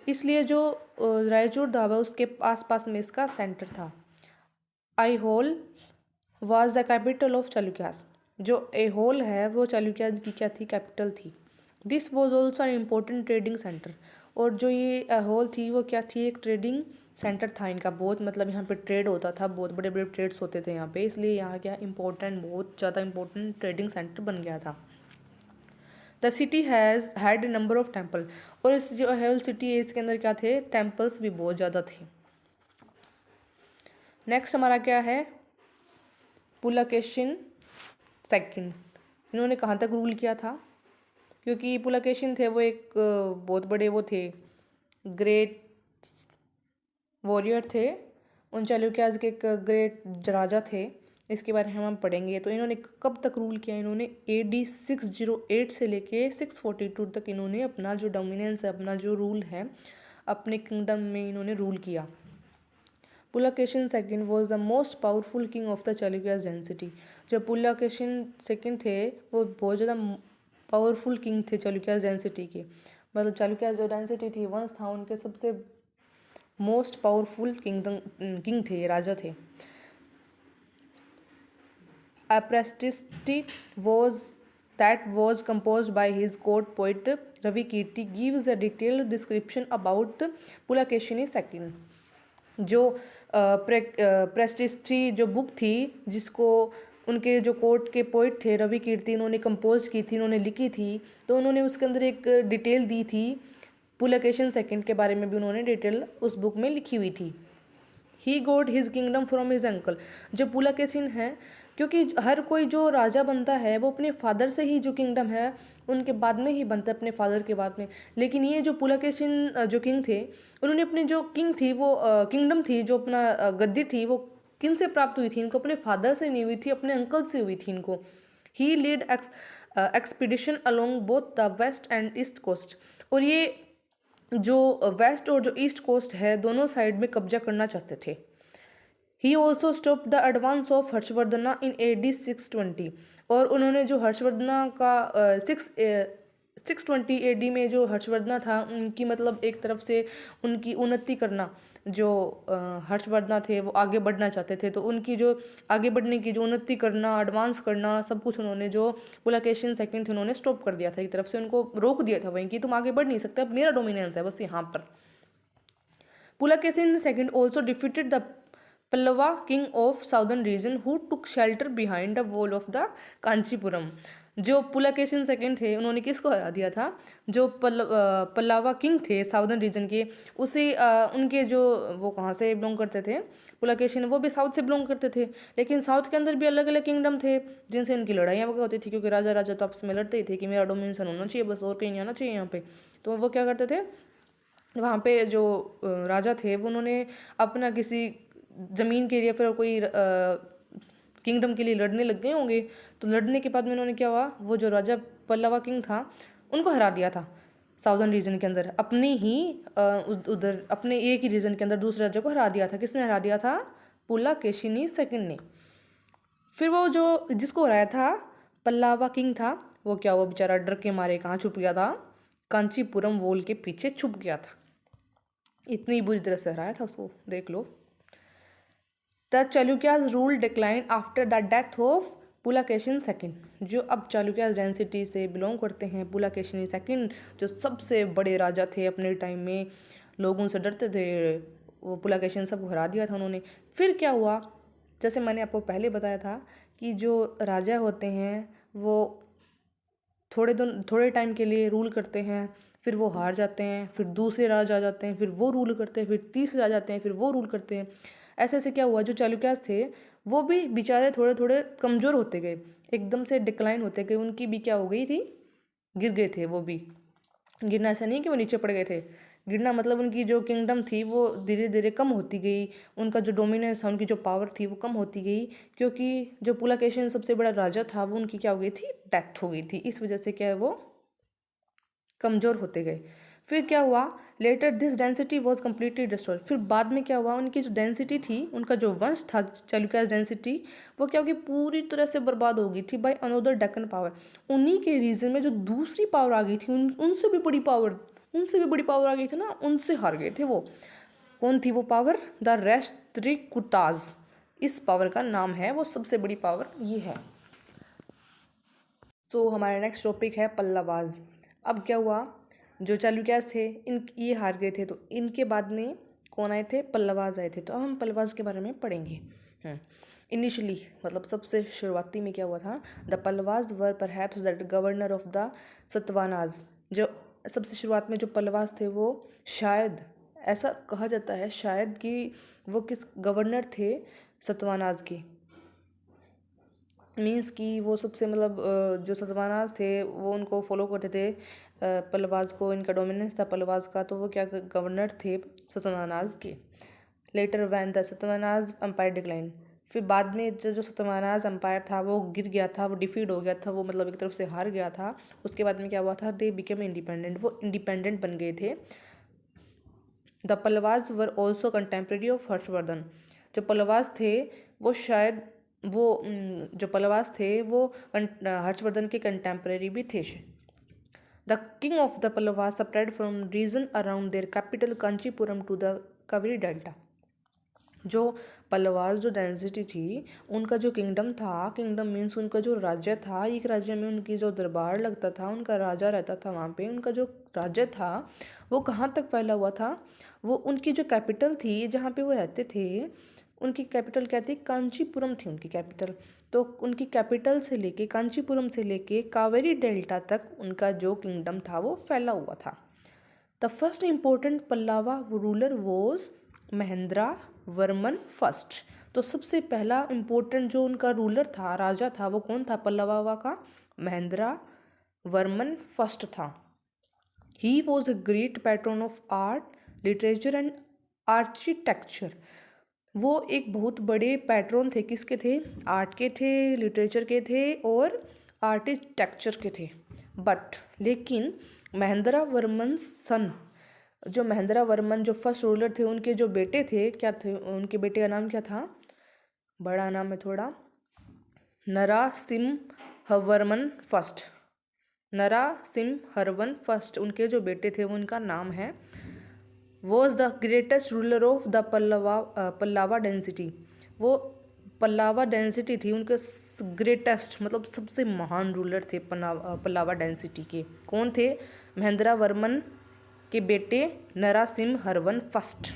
इसलिए जो रायचूर दोआब है उसके आसपास में इसका सेंटर था। Aihole was the capital of Chalukyas. जो एहोल है वो चालुक्याज की क्या थी, कैपिटल थी। This was also an important trading centre. और जो ये अहोल थी वो क्या थी, एक ट्रेडिंग सेंटर था इनका, बहुत मतलब यहाँ पे ट्रेड होता था, बहुत बड़े बड़े ट्रेड्स होते थे यहाँ पे, इसलिए यहाँ क्या इम्पोर्टेंट, बहुत ज़्यादा इम्पोर्टेंट ट्रेडिंग सेंटर बन गया था। The city has had a number of temple, और इस जो अहोल सिटी है इसके अंदर क्या थे, टेम्पल्स भी बहुत ज़्यादा थे। नेक्स्ट हमारा क्या है, पुलकेशिन सेकंड। इन्होंने कहाँ तक रूल किया था, क्योंकि पुलकेशिन थे वो एक बहुत बड़े वो थे, ग्रेट वॉरियर थे, उन चालुक्याज के एक ग्रेट राजा थे, इसके बारे में हम पढ़ेंगे। तो इन्होंने कब तक रूल किया, इन्होंने AD 608 से लेके 642 तक इन्होंने अपना जो डोमिनेंस है, अपना जो रूल है, अपने किंगडम में इन्होंने रूल किया। Pulakeshin second was the most powerful king of the Chalukyas dynasty. जब पुलकेशिन सेकंड थे वो बहुत ज़्यादा पावरफुल किंग थे चालुक्याज डायनेस्टी के, मतलब चालुक्याज जो डायनेस्टी थी, वंश था, उनके सबसे मोस्ट पावरफुल किंग थे, राजा थे। Aprestity was composed by his court poet Ravi Kirti gives a detailed description about Pulakeshini II। जो प्रेस्टिस्ट्री जो बुक थी, जिसको उनके जो कोर्ट के पोइट थे रवि कीर्ति, उन्होंने कंपोज की थी, उन्होंने लिखी थी, तो उन्होंने उसके अंदर एक डिटेल दी थी, पुलकेशिन सेकंड के बारे में भी उन्होंने डिटेल उस बुक में लिखी हुई थी। He got his kingdom from his uncle. जो पुलकेशिन है, क्योंकि हर कोई जो राजा बनता है वो अपने फादर से ही जो किंगडम है उनके बाद में ही बनता है, अपने फादर के बाद में। लेकिन ये जो पुलकेशिन जो किंग थे, उन्होंने अपनी जो किंग थी वो किंगडम थी, जो अपना गद्दी थी, वो किन से प्राप्त हुई थी इनको, अपने फादर से नहीं हुई थी, अपने अंकल से हुई थी इनको। He led expedition along both the west and east coast. और ये जो वेस्ट और जो ईस्ट कोस्ट है, दोनों साइड में कब्जा करना चाहते थे। He also stop the advance of Harshavardhana in AD 620। और उन्होंने जो हर्षवर्धना का 620 AD में जो हर्षवर्धना था, उनकी मतलब एक तरफ से उनकी उन्नति करना, जो हर्षवर्धना थे वो आगे बढ़ना चाहते थे, तो उनकी जो आगे बढ़ने की जो उन्नति करना, एडवांस करना, सब कुछ उन्होंने, जो पुलकेशिन सेकंड थे, उन्होंने स्टॉप कर दिया था, एक तरफ से उनको रोक दिया था वहीं कि तुम आगे बढ़ नहीं सकते, अब मेरा डोमिनेंस है बस यहाँ पर। Pulakeshin second also defeated the Pallava king of southern region who took shelter behind the wall of the Kanchipuram. जो पुलकेशिन सेकंड थे, उन्होंने किसको हरा दिया था, जो पल्लवा किंग थे साउदर्न रीजन के, उसी उनके जो वो कहाँ से बिलोंग करते थे, पुलकेशिन वो भी साउथ से बिलोंग करते थे, लेकिन साउथ के अंदर भी अलग अलग किंगडम थे जिनसे इनकी लड़ाइयाँ वगैरह होती थी, क्योंकि राजा राजा तो आपस में लड़ते ही थे कि मेरा डोमिनेशन होना चाहिए बस, और कहीं नहीं आना चाहिए यहाँ पे। तो वो क्या करते थे, वहाँ पे जो राजा थे वो उन्होंने अपना किसी ज़मीन के लिए फिर कोई किंगडम के लिए लड़ने लग गए होंगे, तो लड़ने के बाद में उन्होंने क्या हुआ, वो जो राजा पल्लवा किंग था उनको हरा दिया था साउदर्न रीजन के अंदर, अपने ही उधर अपने एक ही रीजन के अंदर दूसरे राजा को हरा दिया था। किसने हरा दिया था, पुलकेशिनी सेकंड ने। फिर वो जो जिसको हराया था पल्लवा किंग था, वो क्या हुआ, बेचारा डर के मारे कहाँ छुप गया था, कांचीपुरम वॉल के पीछे छुप गया था। इतनी बुरी तरह से हराया था उसको, देख लो। The Chalukyas rule decline after the death of Pulakeshin second. जो अब चालुक्याज डायनेस्टी से बिलोंग करते हैं, पुलकेशिनी सेकंड जो सबसे बड़े राजा थे अपने टाइम में, लोग उनसे डरते थे, वो पुलकेशिन सबको हरा दिया था उन्होंने। फिर क्या हुआ, जैसे मैंने आपको पहले बताया था कि जो राजा होते हैं वो थोड़े टाइम के लिए रूल करते हैं, फिर वो हार जाते हैं, फिर दूसरे राजा आ जाते हैं, फिर वो रूल करते हैं, फिर तीसरे आ जाते हैं, फिर वो रूल करते हैं। ऐसे ऐसे क्या हुआ, जो चालुक्यास थे वो भी बेचारे थोड़े थोड़े कमज़ोर होते गए, एकदम से डिक्लाइन होते गए, उनकी भी क्या हो गई थी, गिर गए थे वो भी। गिरना ऐसा नहीं कि वो नीचे पड़ गए थे, गिरना मतलब उनकी जो किंगडम थी वो धीरे धीरे कम होती गई, उनका जो डोमिनेंस था, उनकी जो पावर थी वो कम होती गई, क्योंकि जो पुलकेशिन सबसे बड़ा राजा था वो उनकी क्या हो गई थी, डेथ हो गई थी, इस वजह से क्या है वो कमज़ोर होते गए। फिर क्या हुआ, later this dynasty was completely destroyed. फिर बाद में क्या हुआ, उनकी जो डेंसिटी थी, उनका जो वंश था चालुक्यास डेंसिटी, वो क्या होगी, पूरी तरह से बर्बाद हो गई थी बाय अनदर डेक्कन पावर। उन्हीं के रीजन में जो दूसरी पावर आ गई थी, उनसे भी बड़ी पावर आ गई थी ना, उनसे हार गए थे वो। कौन थी वो पावर, द राष्ट्रिकुताज, इस पावर का नाम है, वो सबसे बड़ी पावर ये है। सो हमारा नेक्स्ट टॉपिक है पल्लवाज। अब क्या हुआ, जो चालुक्यास थे ये हार गए थे, तो इनके बाद में कौन आए थे, पल्लवाज आए थे। तो अब हम पल्लवाज के बारे में पढ़ेंगे। इनिशियली मतलब सबसे शुरुआती में क्या हुआ था, the Pallavas were perhaps the governor of the Satavahanas. जो सबसे शुरुआत में जो पल्लवाज थे वो शायद, ऐसा कहा जाता है शायद कि वो किस गवर्नर थे सतवानाज के, मीन्स कि वो सबसे मतलब जो सतवानाज थे वो उनको फॉलो करते थे पल्लवाज को, इनका डोमिनेंस था पल्लवाज का, तो वो क्या गवर्नर थे सतवानाज के। Later when the Satavahanas empire decline, फिर बाद में जो सतवानाज एम्पायर था वो गिर गया था, वो डिफीट हो गया था, वो मतलब एक तरफ से हार गया था। उसके बाद में क्या हुआ था, दे बिकेम इंडिपेंडेंट, वो इंडिपेंडेंट बन गए थे। The Pallavas were also contemporary of Harshvardhan, जो पल्लवाज थे वो शायद वो जो पल्लवाज थे वो हर्षवर्धन के कंटेम्प्रेरी भी थे। The king of the Pallavas spread from region around their capital Kanchipuram to the Kaveri delta, जो पल्लवाज जो डेंसिटी थी उनका जो किंगडम था, किंगडम मीन्स उनका जो राज्य था, एक राज्य में उनकी जो दरबार लगता था, उनका राजा रहता था वहाँ पे, उनका जो राज्य था वो कहाँ तक फैला हुआ था, वो उनकी जो कैपिटल थी जहाँ पे वो रहते थे, उनकी कैपिटल क्या थी, कांचीपुरम थी उनकी कैपिटल। तो उनकी कैपिटल से लेके कांचीपुरम से लेके कावेरी डेल्टा तक उनका जो किंगडम था वो फैला हुआ था। The first important Pallava ruler was Mahendra Varman first, तो सबसे पहला इम्पोर्टेंट जो उनका रूलर था, राजा था, वो कौन था पल्लवा का, महेंद्रा वर्मन फर्स्ट था। He was a great patron of art, literature and architecture, वो एक बहुत बड़े पैट्रन थे, किसके थे, आर्ट के थे, लिटरेचर के थे और आर्किटेक्चर के थे। बट लेकिन महेंद्रा वर्मन सन, जो महेंद्रा वर्मन जो फर्स्ट रूलर थे, उनके जो बेटे थे, क्या थे उनके बेटे का नाम क्या था, बड़ा नाम है थोड़ा, नरासिम्हवर्मन फर्स्ट, नरासिम्हवर्मन फर्स्ट, उनके जो बेटे थे वो उनका नाम है, was the greatest ruler of the Pallava dynasty, वो पल्लावा डेंसिटी थी उनके ग्रेटेस्ट मतलब सबसे महान रूलर थे पल्लावा डेंसिटी के। कौन थे, महेंद्रा वर्मन के बेटे Narasimhavarman first.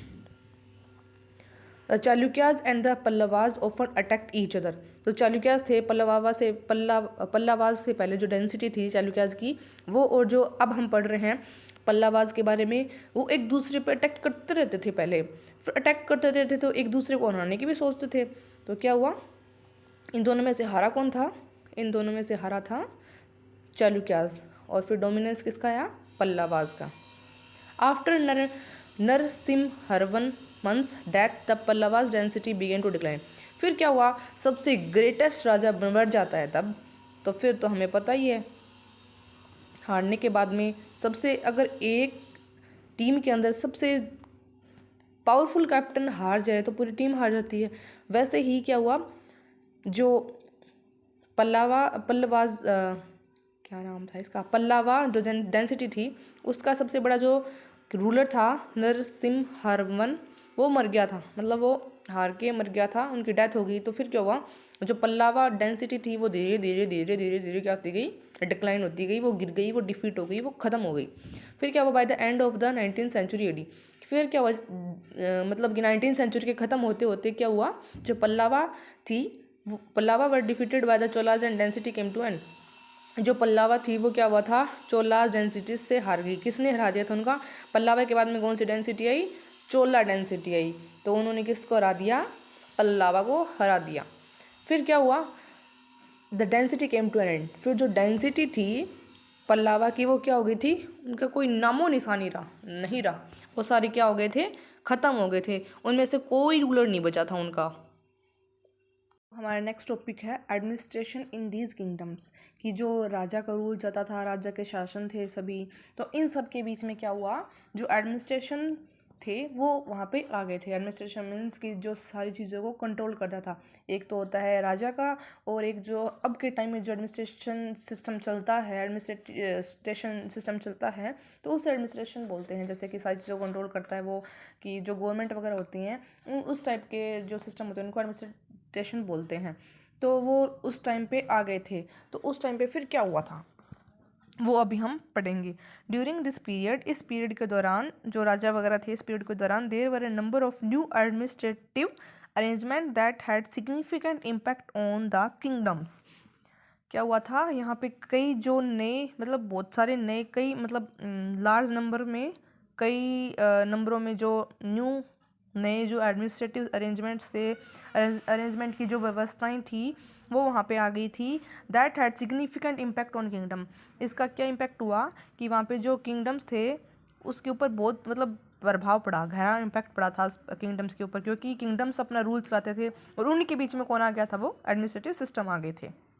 Chalukyas and the Pallavas often attacked each other, तो चालुक्याज थे पल्लावाज से पहले जो डेंसिटी थी चालुक्याज की, वो और जो अब हम पढ़ रहे हैं पल्लावाज के बारे में, वो एक दूसरे पर अटैक करते रहते थे पहले, फिर अटैक करते रहते तो एक दूसरे को हराने की भी सोचते थे। तो क्या हुआ, इन दोनों में से हारा कौन था, इन दोनों में से हारा था चालुक्याज, और फिर डोमिनेंस किसका आया, पल्लवाज का। After Narasimhavarman's death the Pallavas dynasty began to decline, फिर क्या हुआ, सबसे ग्रेटेस्ट राजा मर जाता है तब, तो फिर तो हमें पता ही है हारने के बाद में सबसे, अगर एक टीम के अंदर सबसे पावरफुल कैप्टन हार जाए तो पूरी टीम हार जाती है। वैसे ही क्या हुआ, जो पल्लवाज क्या नाम था इसका, पल्लावा जो डेंसिटी थी उसका सबसे बड़ा जो रूलर था नरसिम्हवर्मन, वो मर गया था, मतलब वो हार के मर गया था, उनकी डेथ हो गई। तो फिर क्या हुआ, जो पल्लावा डेंसिटी थी वो धीरे धीरे धीरे धीरे धीरे क्या होती गई, डिक्लाइन होती गई, वो गिर गई, वो डिफीट हो गई, वो ख़त्म हो गई। फिर क्या हुआ, by the end of the 19th century AD, फिर क्या हुआ मतलब कि 19th सेंचुरी के ख़त्म होते होते क्या हुआ, जो पल्लावा थी, Pallava were defeated by the Cholas and dynasty came to end, जो पल्लावा थी वो क्या हुआ था, चोला डेंसिटी से हार गई। किसने हरा दिया था उनका, पल्लावा के बाद में कौन सी डेंसिटी आई, चोला डेंसिटी आई, तो उन्होंने किसको हरा दिया, पल्लावा को हरा दिया। फिर क्या हुआ, the dynasty came to an end, फिर जो डेंसिटी थी पल्लावा की वो क्या हो गई थी, उनका कोई नामो निशानी नहीं रहा, वो सारे क्या हो गए थे, ख़त्म हो गए थे, उनमें से कोई रूलर नहीं बचा था उनका। हमारा नेक्स्ट टॉपिक है एडमिनिस्ट्रेशन इन दीज किंगडम्स, कि जो राजा का रूल चलता था, राजा के शासन थे सभी, तो इन सब के बीच में क्या हुआ, जो एडमिनिस्ट्रेशन थे वो वहाँ पे आ गए थे। एडमिनिस्ट्रेशन मीन्स कि जो सारी चीज़ों को कंट्रोल करता था, एक तो होता है राजा का, और एक जो अब के टाइम में जो एडमिनिस्ट्रेशन सिस्टम चलता है, एडमिनिस्ट्रेशन सिस्टम चलता है, तो उस एडमिनिस्ट्रेशन बोलते हैं, जैसे कि सारी चीज़ों को कंट्रोल करता है वो, कि जो गवर्नमेंट वगैरह होती हैं उस टाइप के जो सिस्टम होते हैं उनको एडमिनिस्ट्रेशन बोलते हैं। तो वो उस टाइम पे आ गए थे। तो उस टाइम पे फिर क्या हुआ था, वो अभी हम पढ़ेंगे। ड्यूरिंग दिस पीरियड, इस पीरियड के दौरान जो राजा वगैरह थे, इस पीरियड के दौरान there were a number of new administrative arrangement that had significant impact on the kingdoms. क्या हुआ था यहाँ पे, कई जो नए मतलब बहुत सारे नए, कई मतलब लार्ज नंबर में, कई नंबरों में जो न्यू नए जो एडमिनिस्ट्रेटिव अरेंजमेंट्स थे, अरेंजमेंट की जो व्यवस्थाएं थी वो वहाँ पे आ गई थी। That had significant impact on kingdom. इसका क्या इम्पैक्ट हुआ कि वहाँ पे जो किंगडम्स थे उसके ऊपर बहुत मतलब प्रभाव पड़ा, गहरा इम्पैक्ट पड़ा था किंगडम्स के ऊपर, क्योंकि किंगडम्स अपना रूल चलाते थे और उनके बीच में कौन आ गया था, वो एडमिनिस्ट्रेटिव सिस्टम आ गए थे,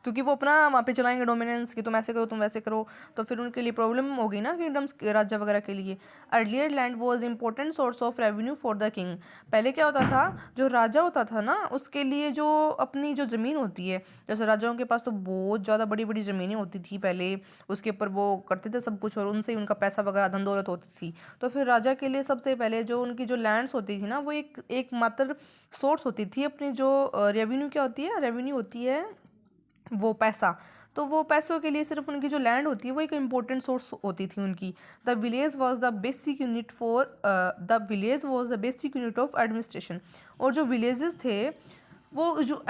क्योंकि वो अपना वहाँ पे चलाएंगे डोमिनेंस कि तुम ऐसे करो तुम वैसे करो, तो फिर उनके लिए प्रॉब्लम होगी ना किंगडम्स राज्य वगैरह के लिए। Earlier land was important source of revenue for the king. पहले क्या होता था, जो राजा होता था ना उसके लिए जो अपनी जो ज़मीन होती है, जैसे राजाओं के पास तो बहुत ज़्यादा बड़ी बड़ी ज़मीनें होती थी पहले, उसके ऊपर वो करते थे सब कुछ और उनसे ही उनका पैसा वगैरह धन दौलत होती थी। तो फिर राजा के लिए सबसे पहले जो उनकी जो लैंड्स होती थी ना, वो एक मात्र सोर्स होती थी अपनी जो रेवेन्यू, क्या होती है, रेवेन्यू होती है वो पैसा। तो वो पैसों के लिए सिर्फ उनकी जो लैंड होती है वो एक इम्पोर्टेंट सोर्स होती थी उनकी। The village was the basic unit for the village was the basic unit of administration. और जो विलेजेस थे वो जो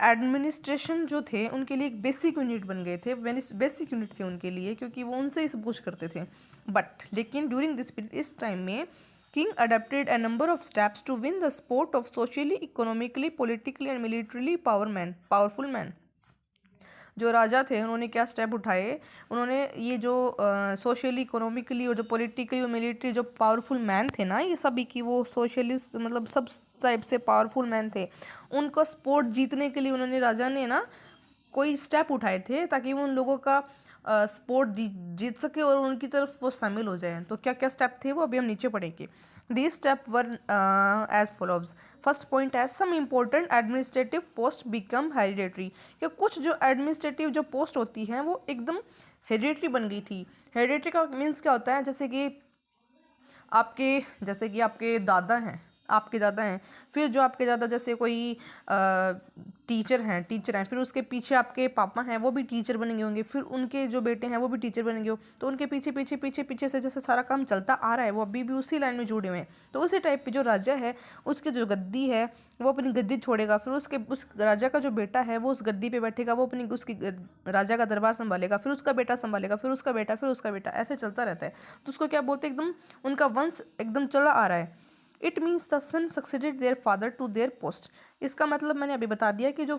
एडमिनिस्ट्रेशन जो थे उनके लिए एक बेसिक यूनिट बन गए थे, बेसिक यूनिट थे उनके लिए, क्योंकि वो उनसे ही सब कुछ करते थे। बट लेकिन ड्यूरिंग दिस पीरियड, इस टाइम में king adopted a number of steps to win the support of socially, economically, politically and militarily powerful men। जो राजा थे उन्होंने क्या स्टेप उठाए, उन्होंने ये जो सोशली, इकोनॉमिकली और जो पॉलिटिकली और मिलिट्री जो पावरफुल मैन थे ना, ये सभी की वो सोशलिस्ट मतलब सब टाइप से पावरफुल मैन थे, उनको सपोर्ट जीतने के लिए उन्होंने, राजा ने ना कोई स्टेप उठाए थे ताकि वो उन लोगों का सपोर्ट जीत सके और उनकी तरफ वो शामिल हो जाए। तो क्या क्या स्टेप थे वो अभी हम नीचे पढ़ेंगे। These step were as follows. First point है, some important administrative post become hereditary. कि कुछ जो एडमिनिस्ट्रेटिव जो पोस्ट होती हैं वो एकदम हेरिडेटरी बन गई थी। हेरिडेटरी का मीन्स क्या होता है, जैसे कि आपके दादा हैं, फिर जो आपके दादा जैसे कोई टीचर हैं, फिर उसके पीछे आपके पापा हैं वो भी टीचर बनेंगे होंगे, फिर उनके जो बेटे हैं वो भी टीचर बनेंगे हो, तो उनके पीछे पीछे पीछे पीछे से जैसे सारा काम चलता आ रहा है वो अभी भी उसी लाइन में जुड़े हुए हैं। तो उसी टाइप पे जो राजा है उसकी जो गद्दी है वो अपनी गद्दी छोड़ेगा, फिर उस राजा का जो बेटा है वो उस गद्दी पे बैठेगा, वो अपनी उसकी राजा का दरबार संभालेगा, फिर उसका बेटा संभालेगा, फिर उसका बेटा, फिर उसका बेटा, ऐसे चलता रहता है। तो उसको क्या बोलते हैं, एकदम उनका वंश एकदम चला आ रहा है। It means the son succeeded their father to their post. इसका मतलब मैंने अभी बता दिया कि जो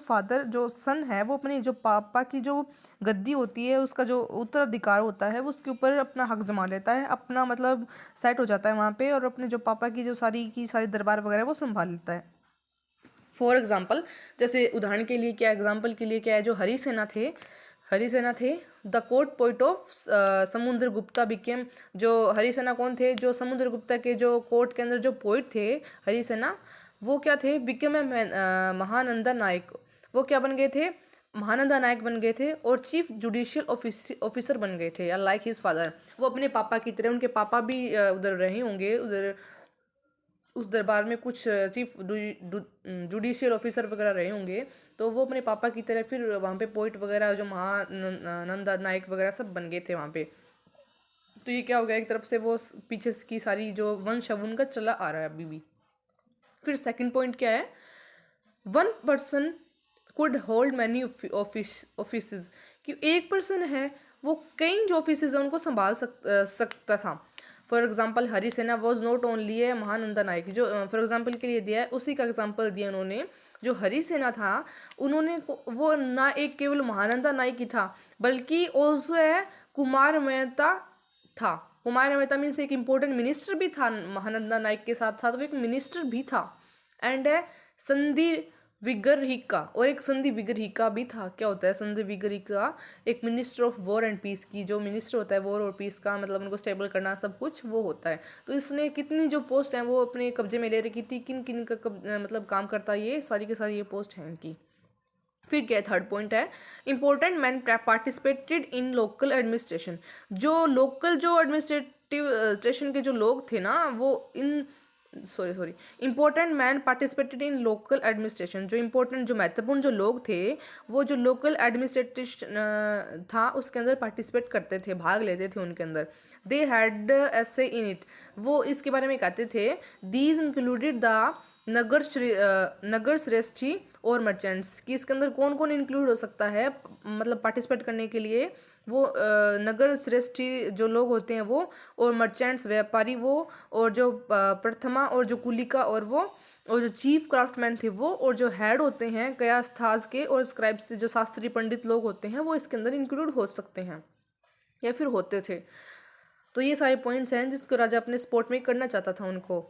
सन है वो अपने जो पापा की जो गद्दी होती है उसका जो उत्तराधिकार होता है वो उसके ऊपर अपना हक जमा लेता है, अपना मतलब सेट हो जाता है वहाँ पे, और अपने जो पापा की जो सारी दरबार वगैरह वो संभाल लेता है। फॉर एग्जाम्पल, जैसे उदाहरण के लिए क्या, एग्जाम्पल के लिए क्या है, जो हरिसेना थे द कोर्ट पोइट ऑफ समुद्र गुप्ता बिकेम। जो हरिसेना कौन थे, जो समुद्र गुप्ता के जो कोर्ट के अंदर जो पोइट थे हरिसेना, वो क्या थे, बिकेम ए महानंदा नायक। वो क्या बन गए थे, महानंदा नायक बन गए थे और चीफ जुडिशियल ऑफिसर बन गए थे, या लाइक हिज फादर। वो अपने पापा की तरह, उनके पापा भी उधर रहे होंगे, उधर उस दरबार में कुछ चीफ जुडिशियल ऑफिसर वगैरह रहे होंगे, तो वो अपने पापा की तरह फिर वहाँ पे पोइट वगैरह जो महानंदा नायक वगैरह सब बन गए थे वहाँ पे। तो ये क्या हो गया, एक तरफ से वो पीछे की सारी जो वंश है उनका चला आ रहा है अभी भी। फिर सेकंड पॉइंट क्या है, one person could hold many office. कि एक पर्सन है वो कई जो ऑफिस है उनको संभाल सकता था। For example Harisena was not only a mahadandanayaka. जो फॉर एग्जाम्पल के लिए दिया है उसी का एग्जाम्पल दिया उन्होंने। जो हरिसेना था उन्होंने वो ना एक केवल महानंदा नायक ही था बल्कि ऑल्सो है कुमार मेहता था। कुमार मेहता मीन्स एक इम्पोर्टेंट मिनिस्टर भी था, महानंदा नायक के साथ साथ वो एक मिनिस्टर भी था। एंड है संधि विग्रहिका, और एक संधि विग्रहिका भी था। क्या होता है संधि विग्रहिका, एक minister of war and peace की, जो मिनिस्टर होता है वॉर और पीस का, मतलब उनको स्टेबल करना सब कुछ वो होता है। तो इसने कितनी जो पोस्ट हैं वो अपने कब्जे में ले रखी थी, किन किन का मतलब काम करता है, ये सारी की सारी ये पोस्ट हैं इनकी। फिर क्या थर्ड पॉइंट है, important men participated in local administration. जो लोकल जो एडमिनिस्ट्रेटिव स्टेशन के जो लोग थे ना वो इन sorry important men participated in local administration, जो इम्पोर्टेंट जो महत्वपूर्ण जो लोग थे वो जो लोकल एडमिनिस्ट्रेशन था उसके अंदर पार्टिसिपेट करते थे, भाग लेते थे उनके अंदर। दे हैड ऐसे इन इट, वो इसके बारे में कहते थे। दीज इंक्लूडेड द नगर श्रेष्ठी और मर्चेंट्स, कि इसके अंदर कौन कौन इंक्लूड हो सकता है मतलब पार्टिसिपेट करने के लिए, वो नगर श्रेष्ठी जो लोग होते हैं वो, और मर्चेंट्स व्यापारी वो, और जो प्रथमा और जो कुलिका और जो चीफ क्राफ्टमैन थे वो, और जो हेड होते हैं कयास्थाज के और स्क्राइब्स से जो शास्त्री पंडित लोग होते हैं वो इसके अंदर इंक्लूड हो सकते हैं या फिर होते थे। तो ये सारे पॉइंट्स हैं जिसको राजा अपने स्पोर्ट में करना चाहता था उनको।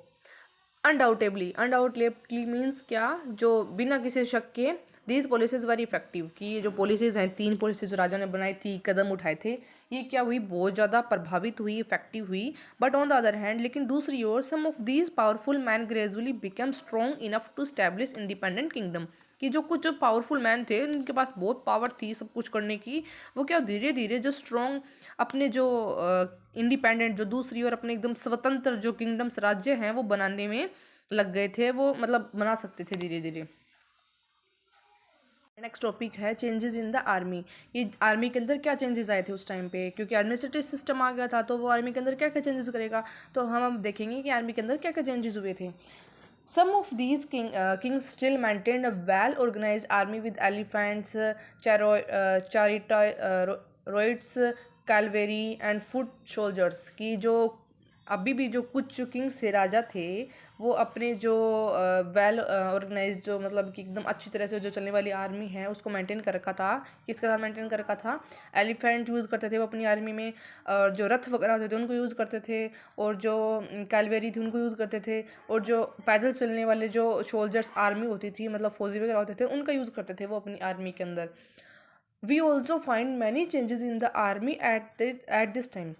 अनडाउटेबली मीन्स क्या, जो बिना किसी शक के, दीज पॉलिसीज वेरी इफेक्टिव, कि ये जो पॉलिसीज़ हैं 3 पॉलिसीज जो राजा ने बनाई थी, कदम उठाए थे, ये क्या हुई, बहुत ज़्यादा प्रभावित हुई, इफेक्टिव हुई। But on the other hand, लेकिन दूसरी ओर, some of these powerful men gradually become strong enough to establish independent kingdom, कि जो कुछ जो पावरफुल मैन थे उनके पास बहुत पावर थी सब कुछ करने की, वो क्या धीरे धीरे जो स्ट्रॉन्ग अपने जो इंडिपेंडेंट जो दूसरी ओर अपने एकदम स्वतंत्र जो किंगडम्स राज्य हैं वो बनाने में लग गए थे, वो मतलब बना सकते थे धीरे धीरे। नेक्स्ट टॉपिक है चेंजेस इन द आर्मी। ये आर्मी के अंदर क्या चेंजेस आए थे उस टाइम पे, क्योंकि एडमिनिस्ट्रेटिव सिस्टम आ गया था तो वो आर्मी के अंदर क्या क्या चेंजेस करेगा, तो हम अब देखेंगे कि आर्मी के अंदर क्या क्या चेंजेस हुए थे। Some of these kings still maintained a well organised army with elephants, chariots, cavalry and foot soldiers, की जो अभी भी जो कुछ जो किंग्स थे, राजा थे, वो अपने जो वेल ऑर्गेनाइज जो मतलब कि एकदम अच्छी तरह से जो चलने वाली आर्मी है उसको मेंटेन कर रखा था। किसके साथ मेंटेन कर रखा था, एलिफेंट यूज़ करते थे वो अपनी आर्मी में, और जो रथ वगैरह होते थे उनको यूज़ करते थे, और जो कैलवेरी थी उनको यूज़ करते थे, और जो पैदल चलने वाले जो सोल्जर्स आर्मी होती थी मतलब फौजी वगैरह होते थे उनका यूज़ करते थे वो अपनी आर्मी के अंदर। We also find many changes in the army at this time.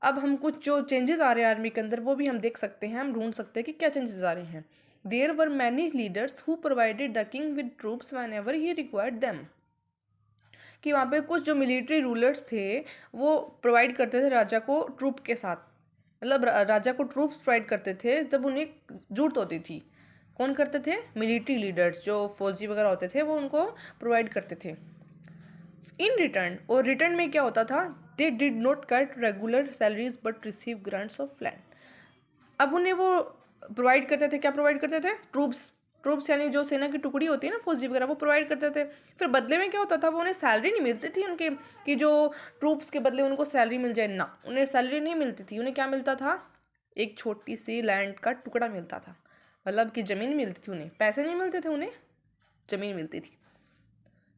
अब हम कुछ जो चेंजेस आ रहे हैं आर्मी के अंदर वो भी हम देख सकते हैं, हम ढूंढ सकते हैं कि क्या चेंजेस आ रहे हैं। There were many leaders who provided the king with troops whenever he required them, कि वहाँ पे कुछ जो मिलिट्री रूलर्स थे वो प्रोवाइड करते थे राजा को ट्रूप के साथ, मतलब राजा को ट्रूप्स प्रोवाइड करते थे जब उन्हें जरूरत होती थी। कौन करते थे, मिलिट्री लीडर्स जो फौजी वगैरह होते थे वो उनको प्रोवाइड करते थे इन रिटर्न। और रिटर्न में क्या होता था, they did not cut regular salaries but receive grants of land. अब उन्हें वो प्रोवाइड करते थे, क्या प्रोवाइड करते थे, ट्रूप्स यानी जो सेना की टुकड़ी होती है ना फौजी वगैरह, वो प्रोवाइड करते थे। फिर बदले में क्या होता था, वो उन्हें सैलरी नहीं मिलती थी उनके, कि जो ट्रूप्स के बदले उनको सैलरी मिल जाए, ना उन्हें सैलरी नहीं मिलती थी। उन्हें क्या मिलता था, एक छोटी सी लैंड का टुकड़ा मिलता था, मतलब कि ज़मीन मिलती थी उन्हें, पैसे नहीं मिलते थे उन्हें, ज़मीन मिलती थी।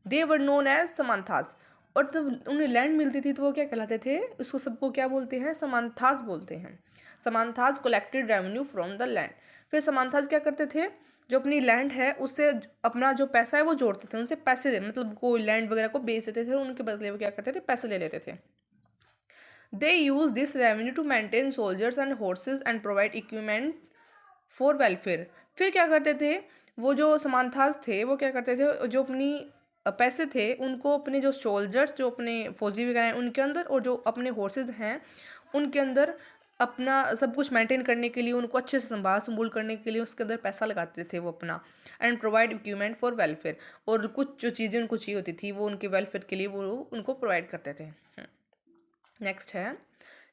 दे वर नोन एज समांथास, और जब उन्हें लैंड मिलती थी तो वो क्या कहलाते थे, उसको सबको क्या बोलते हैं, समांथास बोलते हैं। Samantas collected revenue from the land. फिर समांथास क्या करते थे, जो अपनी लैंड है उससे अपना जो पैसा है वो जोड़ते थे, उनसे पैसे मतलब कोई लैंड वगैरह को बेच देते थे, उनके बदले वो क्या करते थे, पैसे ले लेते थे। They use this revenue to maintain soldiers and horses and provide equipment for welfare. फिर क्या करते थे, वो जो समांथास थे वो क्या करते थे, जो अपनी पैसे थे उनको अपने जो सोल्जर्स जो अपने फौजी वगैरह हैं उनके अंदर, और जो अपने हॉर्सेज हैं उनके अंदर अपना सब कुछ मेंटेन करने के लिए, उनको अच्छे से संभाल करने के लिए उसके अंदर पैसा लगाते थे वो अपना। And provide equipment for welfare, और कुछ जो चीज़ें उनको चाहिए होती थी वो उनके वेलफेयर के लिए वो उनको प्रोवाइड करते थे। नेक्स्ट है,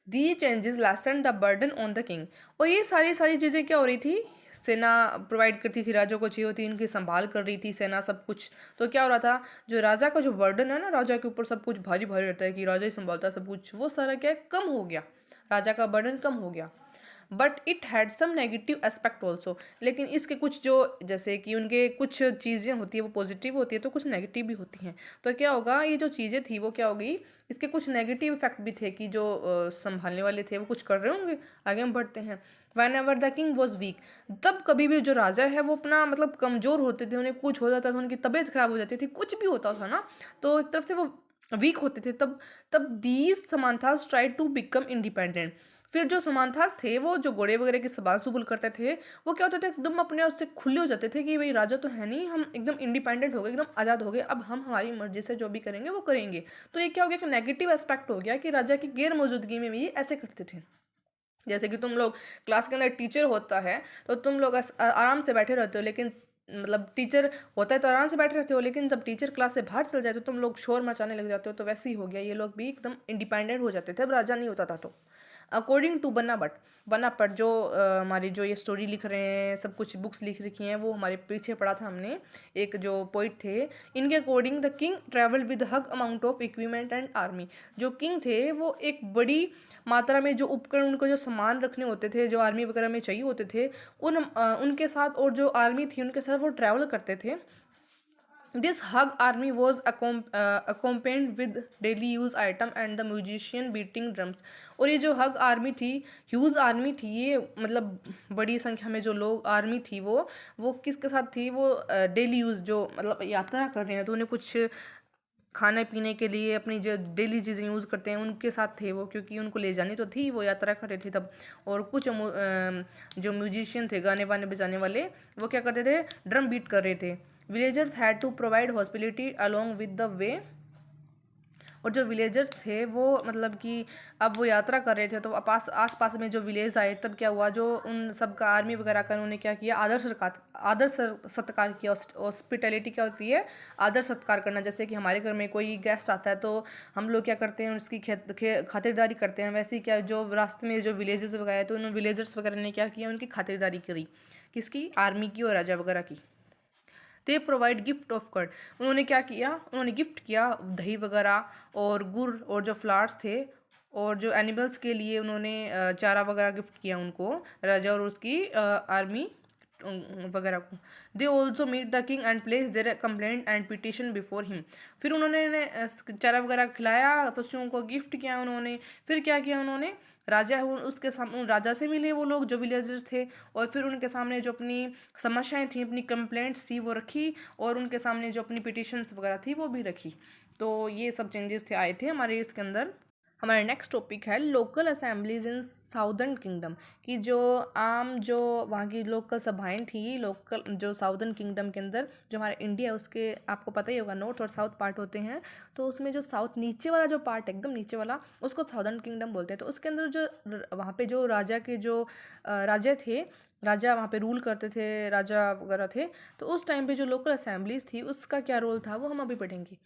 दी changes lesson the burden on the king. और ये सारी सारी चीज़ें क्या हो रही थी, सेना प्रोवाइड करती थी, राजा को चाहिए होती, इनकी संभाल कर रही थी सेना सब कुछ। तो क्या हो रहा था, जो राजा का जो बर्डन है ना, राजा के ऊपर सब कुछ भारी भारी रहता है कि राजा ही संभालता है सब कुछ, वो सारा क्या है, कम हो गया, राजा का बर्डन कम हो गया। But it had some negative aspect also, लेकिन इसके कुछ जो जैसे कि उनके कुछ चीज़ें होती है वो पॉजिटिव होती है तो कुछ नेगेटिव भी होती हैं। तो क्या होगा, ये जो चीज़ें थी वो क्या होगी, इसके कुछ नेगेटिव इफेक्ट भी थे, कि जो संभालने वाले थे वो कुछ कर रहे होंगे। आगे हम बढ़ते हैं। Van ever the king was weak, तब कभी भी जो राजा है वो अपना मतलब कमज़ोर होते थे, उन्हें कुछ हो जाता था, उनकी तबीयत खराब हो जाती थी, कुछ भी होता था ना, तो एक तरफ से वो वीक होते थे, तब तब these samantas try to become independent. फिर जो समांथास थे वो जो घोड़े वगैरह की सवाल सुबुल करते थे, वो क्या होता था, एकदम अपने आप से खुले हो जाते थे कि भाई राजा तो है नहीं, हम एकदम इंडिपेंडेंट हो गए, एकदम आज़ाद हो गए, अब हम हमारी मर्जी से जो भी करेंगे वो करेंगे। तो ये क्या हो गया कि नेगेटिव एस्पेक्ट हो गया कि राजा की गैर मौजूदगी में भी ये ऐसे करते थे। जैसे कि तुम लोग क्लास के अंदर टीचर होता है तो तुम लोग आराम से बैठे रहते हो, लेकिन मतलब टीचर होता है तो आराम से बैठे रहते हो, लेकिन जब टीचर क्लास से बाहर चल जाए तो तुम लोग शोर मचाने लग जाते हो। तो वैसे ही हो गया, ये लोग भी एकदम इंडिपेंडेंट हो जाते थे, अब राजा नहीं होता था। तो अकॉर्डिंग टू बन्ना भट्ट जो हमारी जो ये स्टोरी लिख रहे हैं, सब कुछ बुक्स लिख रखी हैं, वो हमारे पीछे पढ़ा था हमने, एक जो पोइट थे, इनके according the king travel with hug amount of equipment and army. जो किंग थे वो एक बड़ी मात्रा में जो उपकरण, उनको जो सामान रखने होते थे, जो आर्मी वगैरह में चाहिए होते थे, उनके साथ, और जो आर्मी थी उनके साथ वो ट्रैवल करते थे। This hug army was accompanied with daily use item and the musician beating drums। और ये जो हग आर्मी थी, ह्यूज आर्मी थी, ये मतलब बड़ी संख्या में जो लोग आर्मी थी वो किसके साथ थी, वो डेली यूज़ जो मतलब यात्रा कर रहे हैं तो उन्हें कुछ खाने पीने के लिए अपनी जो डेली चीज़ें यूज़ करते हैं उनके साथ थे वो, क्योंकि उनको ले जानी तो थी, वो यात्रा कर रहे थे तब। और कुछ जो म्यूजिशियन थे, गाने वाने बजाने वाले, वो क्या करते थे, ड्रम बीट कर रहे थे। Villagers had to provide hospitality along with the way. और जो विलेजर्स थे वो मतलब कि अब वो यात्रा कर रहे थे तो आस पास में जो विलेज आए, तब क्या हुआ, जो उन सब का आर्मी वगैरह का उन्होंने क्या किया, सत्कार किया। हॉस्पिटैलिटी क्या होती है, आदर सत्कार करना। जैसे कि हमारे घर में कोई गेस्ट आता है तो हम लोग क्या करते हैं, उसकी खातिरदारी करते हैं। वैसे ही क्या, जो रास्ते में जो विलेजेस वगैरह तो उन विलेजर्स वगैरह ने क्या किया, उनकी खातिरदारी करी, किसकी, आर्मी की और राजा वगैरह की। They provide gift of curd. उन्होंने क्या किया, उन्होंने गिफ्ट किया दही वगैरह और गुड़ और जो फ्लावर्स थे, और जो एनिमल्स के लिए उन्होंने चारा वगैरह गिफ्ट किया उनको, राजा और उसकी आर्मी वगैरह को। They also meet the king and place their complaint and petition before him. फिर उन्होंने चारा वगैरह खिलाया, पशुओं को गिफ्ट किया उन्होंने। फिर क्या किया उन्होंने, राजा है उसके सामने, राजा से मिले वो लोग जो विलेजर्स थे, और फिर उनके सामने जो अपनी समस्याएं थी, अपनी कंप्लेंट्स थी वो रखी, और उनके सामने जो अपनी पिटिशन्स वगैरह थी वो भी रखी। तो ये सब चेंजेस थे, आए थे हमारे इसके अंदर। हमारा नेक्स्ट टॉपिक है local assemblies in southern kingdom, कि जो आम जो वहाँ की लोकल सभाएं थी, लोकल जो साउदर्न किंगडम के अंदर, जो हमारा इंडिया है उसके आपको पता ही होगा, नॉर्थ और साउथ पार्ट होते हैं। तो उसमें जो साउथ नीचे वाला जो पार्ट एकदम नीचे वाला, उसको साउदर्न किंगडम बोलते हैं। तो उसके अंदर जो वहाँ पे जो राजा के जो राजा थे, राजा वहाँ पे रूल करते थे, राजा वगैरह थे। तो उस टाइम पे जो लोकल असेंबलीज थी उसका क्या रोल था वो हम अभी पढ़ेंगे।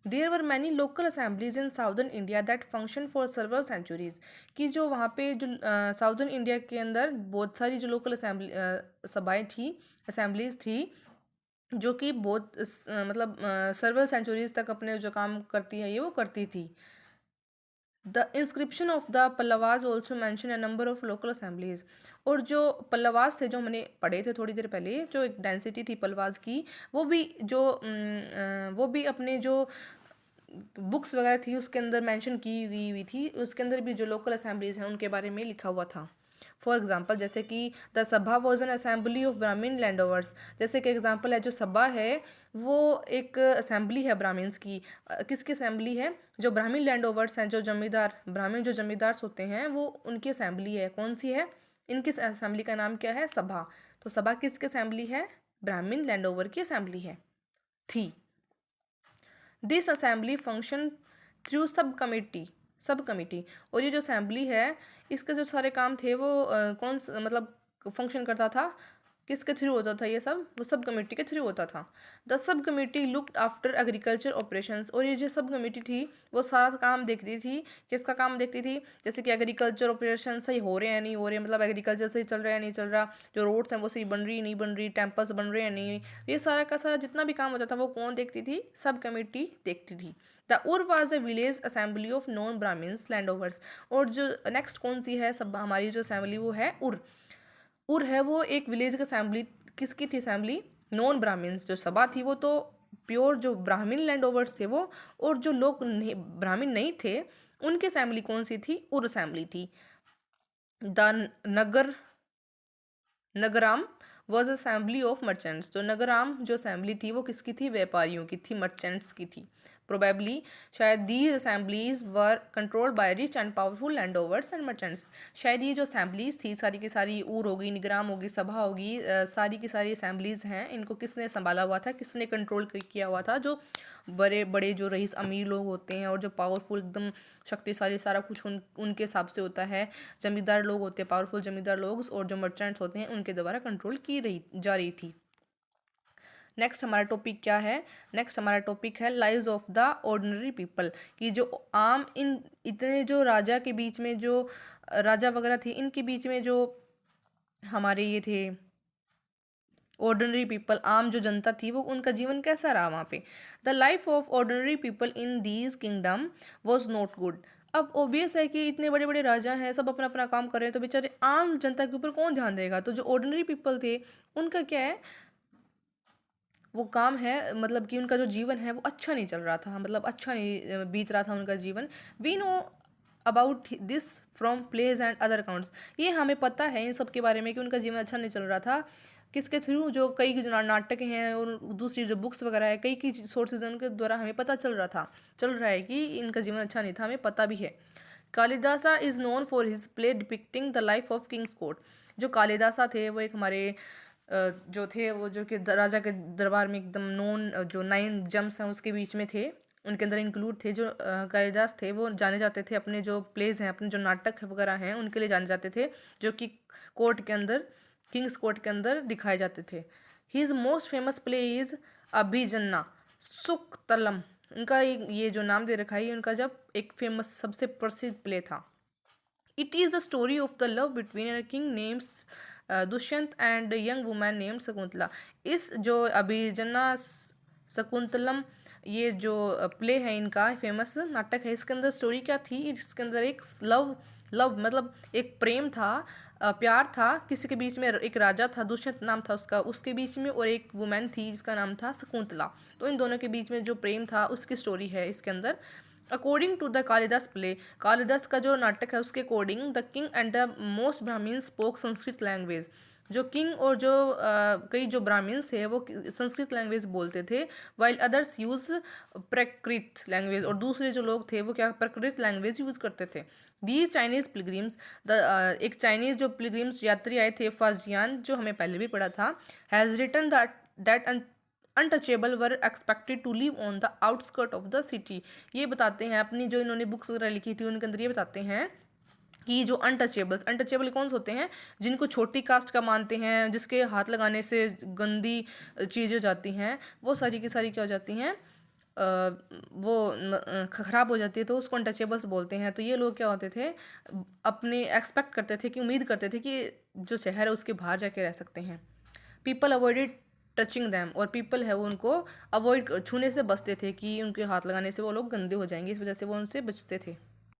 There were many local assemblies in southern India that function for several centuries, कि जो वहाँ पे जो साउदर्न इंडिया के अंदर बहुत सारी जो लोकल असेंबली सभाएँ थी, असेंबलीज थी, जो कि बहुत मतलब सर्वल सेंचुरीज तक अपने जो काम करती है ये वो करती थी। The inscription of the Pallavas also mention a number of local assemblies. और जो पल्लवाज थे, जो हमने पढ़े थे थोड़ी देर पहले, जो एक डेंसिटी थी पल्लवाज की, वो भी जो वो भी अपने जो बुक्स वगैरह थी उसके अंदर मेंशन की हुई थी, उसके अंदर भी जो लोकल असेंबलीज हैं उनके बारे में लिखा हुआ था। फॉर एग्जाम्पल, जैसे कि द सभा was an assembly of Brahmin land overs. जैसे कि एग्जाम्पल है, जो सभा है वो एक असेंबली है ब्राह्मीण्स की। किसकी असेंबली है, जो ब्राह्मीण लैंड ओवर्स हैं, जो जमींदार ब्राह्मीण जो जमींदार होते हैं वो उनकी असेंबली है। कौन सी है, इनकी असेंबली का नाम क्या है, सभा। तो सभा किसकी असेंबली है, ब्राह्मीण लैंड ओवर की असेंबली है, थी। दिस असेंबली फंक्शन थ्रू सब कमिटी। और ये जो असेंबली है इसके जो सारे काम थे वो मतलब फंक्शन करता था, किसके थ्रू होता था ये सब, वो सब कमेटी के थ्रू होता था। The sub committee looked after agriculture operations. और ये जो सब कमेटी थी वो सारा काम देखती थी, किसका काम देखती थी, जैसे कि एग्रीकल्चर ऑपरेशन सही हो रहे हैं नहीं हो रहे, मतलब एग्रीकल्चर सही चल रहा है नहीं चल रहा, जो रोड्स हैं वो सही बन रही नहीं बन रही, टेम्पल्स बन रहे हैं नहीं, ये सारा का सारा जितना भी काम होता था वो कौन देखती थी, सब कमेटी देखती थी। द उर was a village assembly of non Brahmins land overs. और जो नेक्स्ट कौन सी है सब हमारी जो असेंबली वो है उर। उर है वो एक विलेज की असेंबली, किसकी थी असेंबली, नॉन ब्राह्मीन्स। जो सभा थी वो तो प्योर जो ब्राह्मीण लैंड ओवर्स थे वो, और जो लोग ब्राह्मीण नहीं थे उनकी असेंबली कौन सी थी, उर असेंबली थी। The Nagram was assembly of merchants. तो नगराम जो असेंबली थी वो किसकी थी, व्यापारियों की थी, मर्चेंट्स की थी। प्रोबेबली शायद these assemblies were controlled by rich and powerful land overs and merchants. शायद ये जो असेंबलीज थी सारी की सारी, ऊर होगी, निगराम होगी, सभा होगी, सारी की सारी असेंबलीज हैं, इनको किसने संभाला हुआ था, किसने कंट्रोल किया हुआ था? जो बड़े बड़े जो रईस अमीर लोग होते हैं और जो पावरफुल एकदम शक्तिशाली, सारा कुछ उनके हिसाब से होता है। जमींदार लोग होते हैं, पावरफुल जमींदार लोग, और जो मर्चेंट्स होते हैं उनके द्वारा कंट्रोल की जा रही थी। नेक्स्ट हमारा टॉपिक क्या है? नेक्स्ट हमारा टॉपिक है lies of the ordinary people, कि जो आम इन इतने जो राजा के बीच में, जो राजा वगैरह थे, इनके बीच में जो हमारे ये थे ऑर्डिनरी पीपल, आम जो जनता थी, वो उनका जीवन कैसा रहा वहाँ पे। The life of ordinary people in these kingdom was not good. अब ऑब्वियस है कि इतने बड़े बड़े राजा हैं, सब अपना अपना काम कर रहे हैं, तो बेचारे आम जनता के ऊपर कौन ध्यान देगा? तो जो ऑर्डिनरी पीपल थे उनका क्या है, वो काम है, मतलब कि उनका जो जीवन है वो अच्छा नहीं चल रहा था, मतलब अच्छा नहीं बीत रहा था उनका जीवन। We know about this from plays and other accounts. ये हमें पता है इन सब के बारे में कि उनका जीवन अच्छा नहीं चल रहा था। किसके थ्रू? जो कई जो नाटक हैं और दूसरी जो बुक्स वगैरह है, कई की सोर्सेज हैं, उनके द्वारा हमें पता चल रहा है कि इनका जीवन अच्छा नहीं था, हमें पता भी है। Kalidasa is known for his play depicting the life of kings court. जो कालिदासा थे वो एक हमारे जो थे, वो जो कि राजा के दरबार में एकदम नोन, जो 9 जम्स हैं उसके बीच में थे, उनके अंदर इंक्लूड थे। जो कालिदास थे वो जाने जाते थे अपने जो प्लेज हैं, अपने जो नाटक वगैरह हैं, उनके लिए जाने जाते थे, जो कि कोर्ट के अंदर, किंग्स कोर्ट के अंदर दिखाए जाते थे। His most famous play is Abhijnana Shakuntalam. उनका ये जो नाम दे रखा है, उनका जब एक फेमस सबसे प्रसिद्ध प्ले था। It is the story of the love between a king named Dushyant and young woman named Shakuntala. इस जो अभिजना शकुंतलम, ये जो प्ले है इनका, फेमस नाटक है, इसके अंदर स्टोरी क्या थी? इसके अंदर एक लव मतलब एक प्रेम था, प्यार था किसी के बीच में। एक राजा था, दुष्यंत नाम था उसका, उसके बीच में, और एक वुमेन थी जिसका नाम था शकुंतला। तो इन दोनों के बीच में जो प्रेम था उसकी स्टोरी है इसके अंदर। According to the Kalidas play, Kalidas का जो नाटक है उसके according, the king and the most Brahmin spoke Sanskrit language. जो किंग और जो कई जो ब्राह्मीण्स है वो संस्कृत लैंग्वेज बोलते थे, वाइल अदर्स यूज प्राकृत लैंग्वेज, और दूसरे जो लोग थे वो क्या प्राकृत लैंग्वेज यूज करते थे। दीज चाइनीज पिलग्रिम्स, एक चाइनीज जो पिलग्रिम्स यात्री आए थे, फाजियान, जो हमें पहले भी पढ़ा था, has written that untouchable were expected to live on the outskirt of the city. ये बताते हैं, अपनी जो इन्होंने बुक्स वगैरह लिखी थी उनके अंदर ये बताते हैं कि जो अनटचेबल कौन से होते हैं? जिनको छोटी कास्ट का मानते हैं, जिसके हाथ लगाने से गंदी चीज़ें हो जाती हैं, वो सारी की सारी क्या हो जाती हैं, वो ख़राब हो जाती है, तो उसको अनटचेबल्स बोलते हैं। तो ये लोग क्या होते थे, अपने एक्सपेक्ट करते थे, कि उम्मीद करते थे कि जो शहर है उसके बाहर जाके रह सकते हैं। पीपल अवॉइडेड टचिंग दैम, और पीपल है वो उनको अवॉइड, छूने से बचते थे, कि उनके हाथ लगाने से वो लोग गंदे हो जाएंगे, इस वजह से वो उनसे बचते थे।